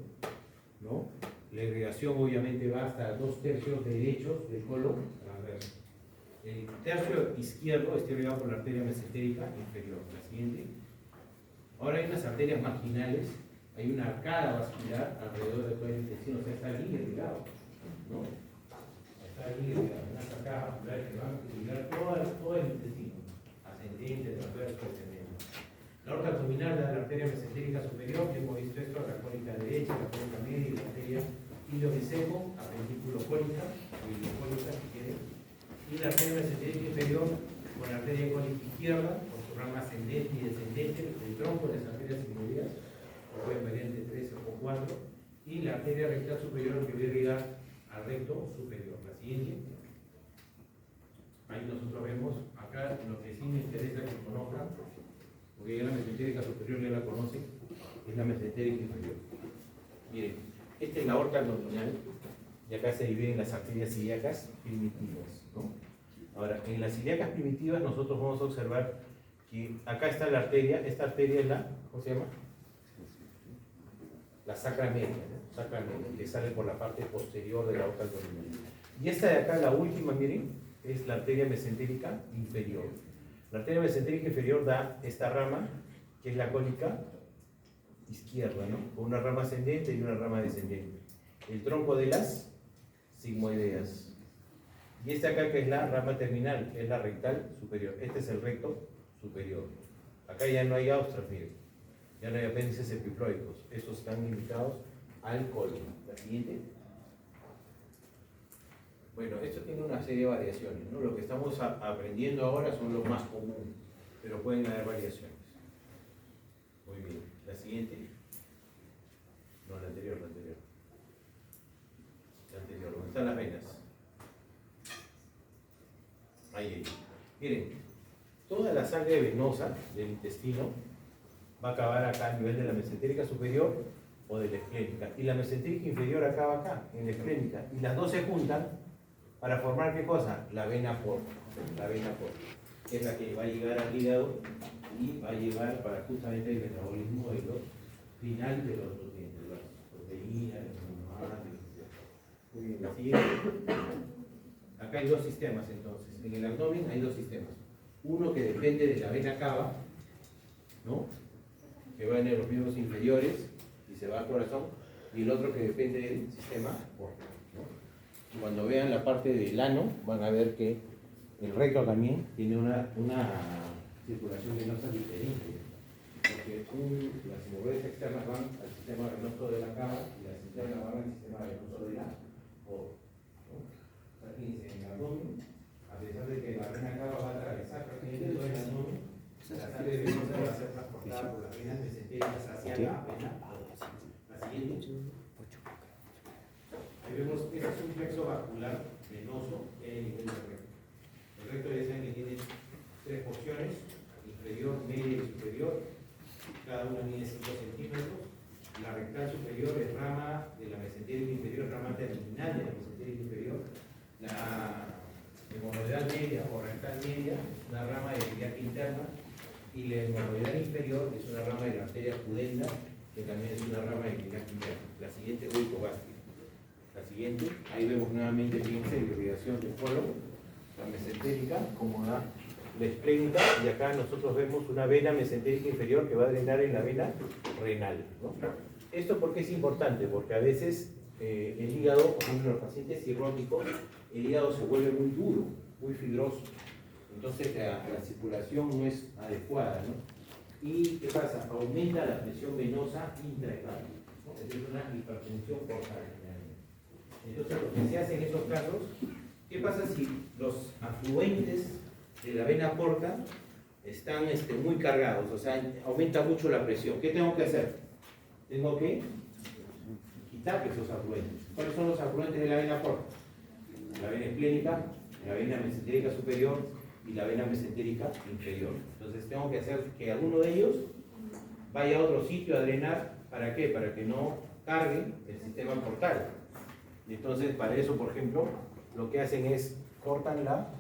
¿no? La irrigación obviamente va hasta 2/3 derechos del colon. A ver. El tercio izquierdo está irrigado por la arteria mesentérica inferior. La siguiente. Ahora hay unas arterias marginales, hay una arcada vascular alrededor de todo el intestino, o sea, está bien irrigado, ¿no? Está bien irrigado, unas arcadas vasculares que van a irrigar todo el intestino, ascendente, transverso, descendente. La aorta abdominal de la arteria mesentérica superior, que hemos visto esto, la cólica derecha, la cólica media y la arteria iliomeseco, apendículo cólica, o iliocólica si quieren, y la arteria mesentérica inferior con la arteria cólica izquierda, con su rama ascendente y descendente, el tronco de las arterias sigmoideas, o pueden variar entre 3 o 4, y la arteria rectal superior que va a irrigar al recto superior. La siguiente. Ahí nosotros vemos, acá lo que sí me interesa que conozcan, porque ya la mesentérica superior ya la conocen, es la mesentérica inferior. Miren, esta es la aorta abdominal, y acá se dividen las arterias ilíacas primitivas, ¿no? Ahora, en las ilíacas primitivas nosotros vamos a observar que acá está la arteria, esta arteria es la, ¿cómo se llama? La sacra media, ¿no? Sacra media, que sale por la parte posterior de la aorta abdominal. Y esta de acá, la última, miren, es la arteria mesentérica inferior. La arteria mesentérica inferior da esta rama, que es la cólica izquierda, ¿no? Con una rama ascendente y una rama descendente. El tronco de las sigmoideas. Y esta acá que es la rama terminal, que es la rectal superior. Este es el recto superior. Acá ya no hay austras, miren. Ya no hay apéndices epiploicos. Estos están limitados al colon. La siguiente. Bueno, esto tiene una serie de variaciones, ¿no? Lo que estamos aprendiendo ahora son los más comunes, pero pueden haber variaciones. Muy bien. La siguiente. No, la anterior. La anterior. ¿Dónde están las venas? Ahí. Miren, toda la sangre venosa del intestino va a acabar acá a nivel de la mesentérica superior o de la esclénica. Y la mesentérica inferior acaba acá, en la esclénica. Y las dos se juntan para formar ¿qué cosa? La vena porta. La vena porta. que es la que va a llegar al hígado y va a llevar para justamente el metabolismo de los final de los nutrientes, las proteínas, los aminoácidos. Muy bien, la siguiente. Acá hay dos sistemas entonces. En el abdomen hay dos sistemas. Uno que depende de la vena cava, ¿no? Que va en los miembros inferiores y se va al corazón, y el otro que depende del sistema portal, ¿no? Cuando vean la parte del ano, van a ver que el recto también tiene una circulación venosa diferente, porque las hemorroides externas van al sistema venoso de la cava y las internas van al sistema venoso de la porta, ¿no? Fíjense, en el abdomen, a pesar de que la vena cava va a atravesar prácticamente todo el abdomen, la sangre venosa va a ser transportada por las venas mesentéricas hacia la vena. La siguiente. Ahí vemos que este es un plexo vascular venoso que hay a nivel del recto. El recto ya saben que tiene tres porciones, inferior, media y superior. Cada una mide 5 centímetros. La rectal superior es rama de la mesentérica inferior, rama terminal de la mesentérica inferior. La hemorroidal media o rectal media, una rama de la iliaca interna, y la hemorroidal inferior es una rama de la arteria pudenda, que también es una rama de la iliaca interna. La siguiente es urogástrica. La siguiente, ahí vemos nuevamente, fíjense, irrigación del colon, la mesentérica, como la esplénica, y acá nosotros vemos una vena mesentérica inferior que va a drenar en la vena renal, ¿no? ¿Esto por qué es importante? Porque a veces el hígado, por ejemplo, en los pacientes cirróticos, el hígado se vuelve muy duro, muy fibroso. Entonces la circulación no es adecuada, ¿no? ¿Y qué pasa? Aumenta la presión venosa intrahepática, ¿no? Es una hipertensión portal. Entonces lo que se hace en esos casos, ¿qué pasa si los afluentes de la vena porta están muy cargados? O sea, aumenta mucho la presión. ¿Qué tengo que hacer? Tengo que quitar esos afluentes. ¿Cuáles son los afluentes de la vena porta? La vena esplénica, la vena mesentérica superior y la vena mesentérica inferior. Entonces tengo que hacer que alguno de ellos vaya a otro sitio a drenar. ¿Para qué? Para que no cargue el sistema portal. Entonces, para eso, por ejemplo, lo que hacen es cortan la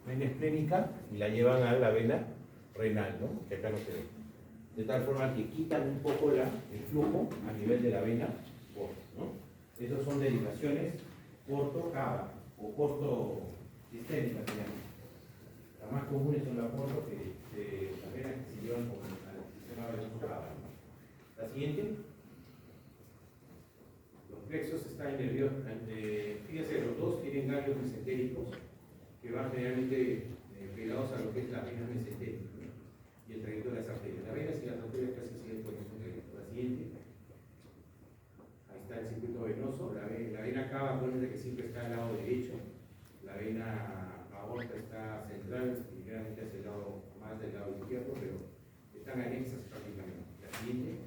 vena esplénica y la llevan a la vena renal, ¿no? Que acá no se ve. De tal forma que quitan un poco el flujo a nivel de la vena porta, ¿no? Esas son derivaciones porto-cava o porto-sistémicas, se llaman. Las más comunes son las porto, las venas que se llevan al sistema venoso cava. La siguiente. Los plexos están nerviosos. Fíjense, los dos tienen ganglios mesentéricos que van generalmente pegados a lo que es la vena mesentérica, ¿no? Y el trayecto de las arterias. Las venas y las arterias casi siguen por el mismo trayecto. La siguiente. Ahí está el circuito venoso. La vena cava, acuérdense que siempre está al lado derecho. La vena aorta está central, ligeramente hacia el lado más del lado izquierdo, pero están anexas prácticamente. La siguiente.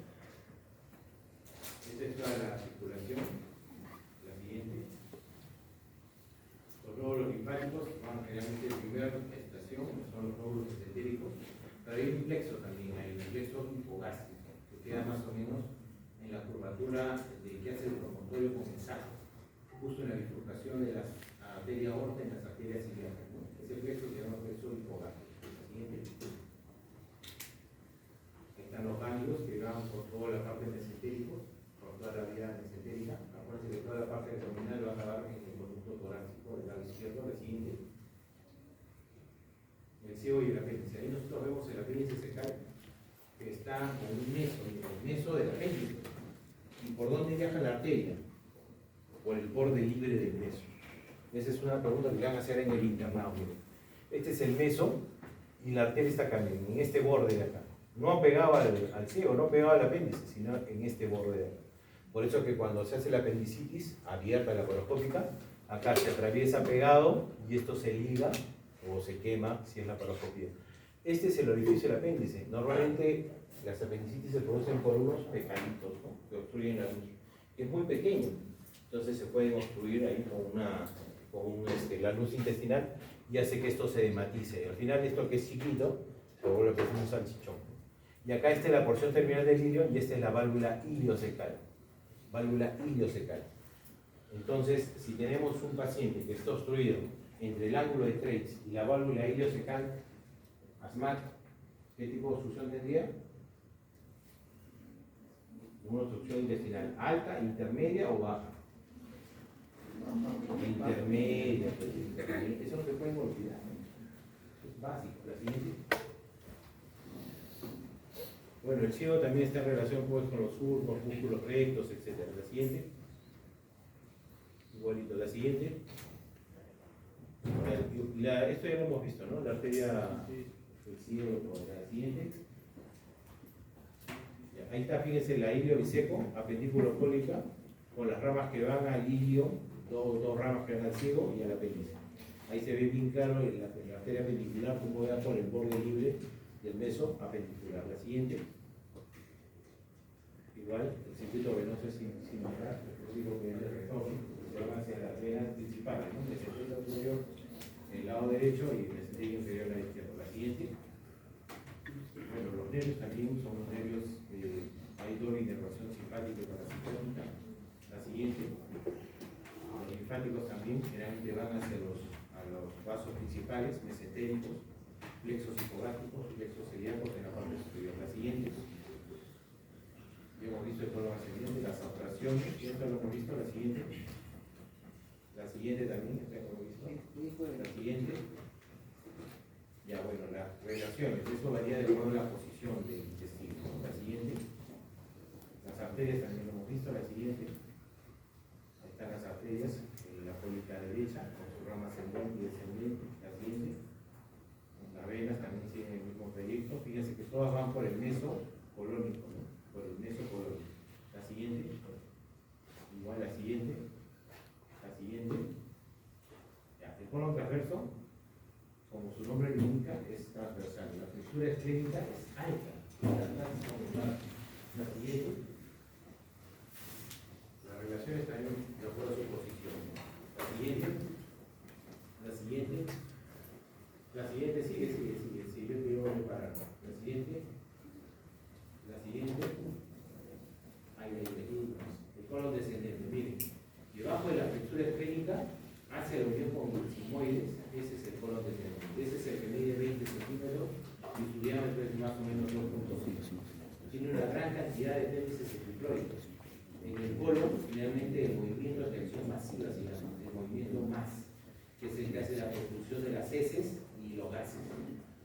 Esta es toda la circulación. La siguiente. Los nódulos linfáticos van generalmente de primera estación, son los nódulos mesentéricos. Pero hay un plexo también, hay un plexo hipogástrico, que queda más o menos en la curvatura de que hace el promontorio comensal, justo en la bifurcación de las arterias aorta en las arterias ilíacas, ¿no? Ese plexo se llama plexo hipogástrico. La siguiente. Están los ganglios que van por toda la parte mesentérica, por toda la vía mesentérica. Acuérdense que toda la parte abdominal va a acabar en el conducto torácico del lado izquierdo. La siguiente. El ciego y el apéndice. Ahí nosotros vemos el apéndice secal que está con un meso, el meso del apéndice. ¿Y por dónde viaja la arteria? Por el borde libre del meso. Esa es una pregunta que le van a hacer en el internado. Este es el meso y la arteria está acá, en este borde de acá. No pegado al ciego, no pegado al apéndice, sino en este borde de acá. Por eso que cuando se hace la apendicitis abierta laparoscópica, acá se atraviesa pegado y esto se liga o se quema si es laparoscopía. Este es el orificio del apéndice. Normalmente las apendicitis se producen por unos pecaditos, ¿no? Que obstruyen la luz. Es muy pequeño, entonces se pueden obstruir ahí con la luz intestinal y hace que esto se dematice. Al final esto que es chiquito se vuelve como un salchichón. Y acá esta es la porción terminal del ilio y esta es la válvula iliocecal. Válvula iliocecal. Entonces, si tenemos un paciente que está obstruido entre el ángulo de Treitz y la válvula iliocecal, asmático. ¿Qué tipo de obstrucción tendría? Una obstrucción intestinal alta, intermedia o baja. Intermedia, eso no se puede olvidar. Es básico. La siguiente. Bueno, el ciego también está en relación pues, con los surcos, músculos rectos, etc. La siguiente. Igualito. La siguiente. Esto ya lo hemos visto, ¿no? La arteria del ciego. La siguiente. Ahí está, fíjense, la ilio biseco, apendículo cólica, con las ramas que van al ilio, dos ramas que van al ciego y al apéndice. Ahí se ve bien claro la arteria apendicular, como va por el borde libre del meso apendicular. La siguiente. Igual, el circuito venoso es similar, pero digo que es de retorno, se va hacia las venas principales, ¿no? Mesenterio superior, el lado derecho y mesenterio inferior a la izquierda. La siguiente. Bueno, los nervios también son los nervios, hay doble inervación simpática y parasimpática. La siguiente. Los linfáticos también generalmente van hacia los vasos principales, mesentéricos, plexos hipogástricos, plexos celíacos en la parte superior. La siguiente. Ya hemos visto el colon ascendente, las abstracciones, y esto lo hemos visto. La siguiente. La siguiente también, esta lo hemos visto. La siguiente. Ya, bueno, las relaciones, eso varía de acuerdo a la posición del intestino. La siguiente. Las arterias también lo hemos visto. La siguiente. Ahí están las arterias, la cólica derecha, con su rama ascendente y descendente. La siguiente. Las venas también siguen el mismo trayecto. Fíjense que todas van por el meso colónico, ¿no? Por el meso colónico. La siguiente. Igual la siguiente. La siguiente. Ya, el colon transverso, como su nombre lo indica, es transversal. La flexura esclénica es alta. La siguiente. Las relaciones también de acuerdo a su posición. La siguiente. La siguiente. La siguiente sigue. Yo te digo parar. La siguiente. La siguiente. El colon descendente. Miren, debajo de la flexura esclénica hace la unión con los sigmoides. Ese es el colon descendente. Ese es el que mide 20 centímetros y su diámetro es más o menos 2.5. Tiene una gran cantidad de vértices epiploides. En el colon, finalmente, el movimiento de tensión masiva, el movimiento más, que es el que hace la propulsión de las heces y los gases.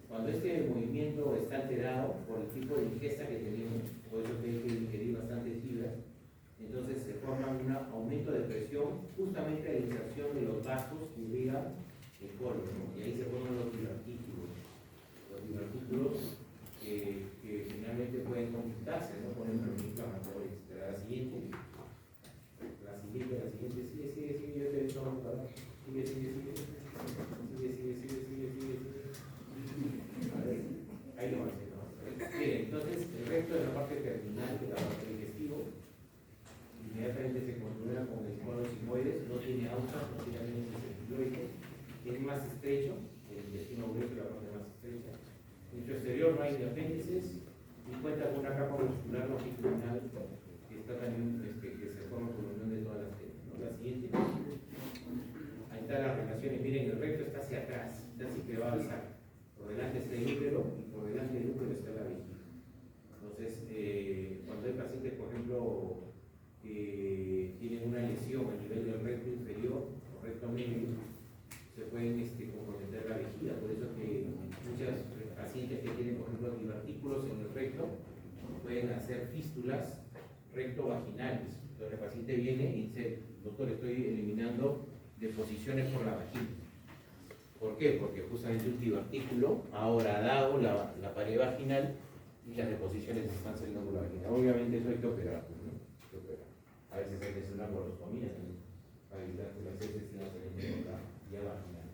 Cuando este movimiento está alterado por el tipo de ingesta que tenemos, por eso que hay que ingerir bastantes fibras, entonces se forma un aumento de presión justamente a la inserción de los vasos que irrigan el colon, ¿no? Y ahí se forman los divertículos. Los divertículos que finalmente pueden complicarse, ¿no? Por ejemplo, inflamatorios. Pero la siguiente, sigue, yo te he dicho, sigue. A ver, ahí lo hace, ¿no? Bien, entonces el resto de la parte terminal de la parte del digestivo inmediatamente se controla con el colon sigmoides, no tiene ausas, no tiene vértices epiploides, es más estrecho, el intestino grueso es la parte más estrecha. En su exterior no hay apéndices y cuenta con una capa muscular longitudinal que está también, que se forma por la unión de todas las telas, ¿no? La siguiente. Ahí están las relaciones. Miren, el recto está hacia atrás, está así que va al saco. Por delante está el útero y por delante del útero está la vejiga. Entonces, cuando hay pacientes, por ejemplo, que tienen una lesión a nivel del recto inferior o recto medio, se pueden comprometer la vejiga. Por eso que muchas pacientes que tienen, por ejemplo, divertículos en el recto pueden hacer fístulas recto-vaginales. Entonces el paciente viene y dice, doctor, estoy eliminando deposiciones por la vagina. ¿Por qué? Porque justamente un divertículo ahora ha dado la pared vaginal y las deposiciones están saliendo por la vagina. Obviamente eso hay que operar, ¿no? Hay que operar. A veces hay que hacer una colostomía también para evitar que las heces sigan saliendo por la vía vaginal.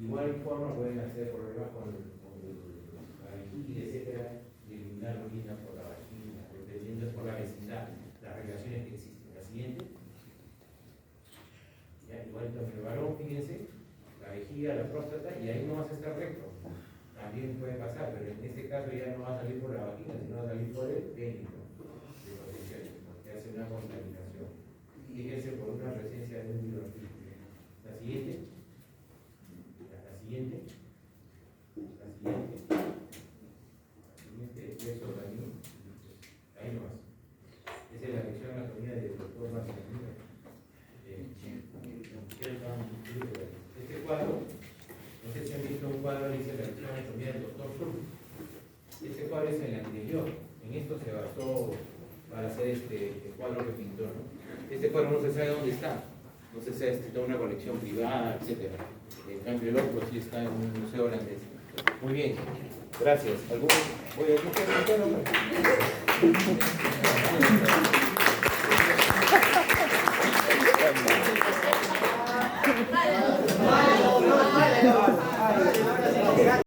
Igual forma pueden hacer problemas con la vejiga, etcétera, y eliminar orina por la vagina, dependiendo por la vecindad, las relaciones que existen. La siguiente. Ya, igual también el varón, fíjense, la vejiga, la próstata, y ahí no vas a estar recto. También puede pasar, pero en este caso ya no va a salir por la vagina, sino va a salir por el pénito de protección, porque hace una contaminación. Fíjense por una presencia de un divertículo. La siguiente. La siguiente. es el anterior. En esto se basó para hacer el cuadro que pintó, ¿no? Este cuadro no se sabe dónde está. No sé si está en una colección privada, etc. En cambio el otro sí está en un museo holandés. Muy bien, gracias. Voy a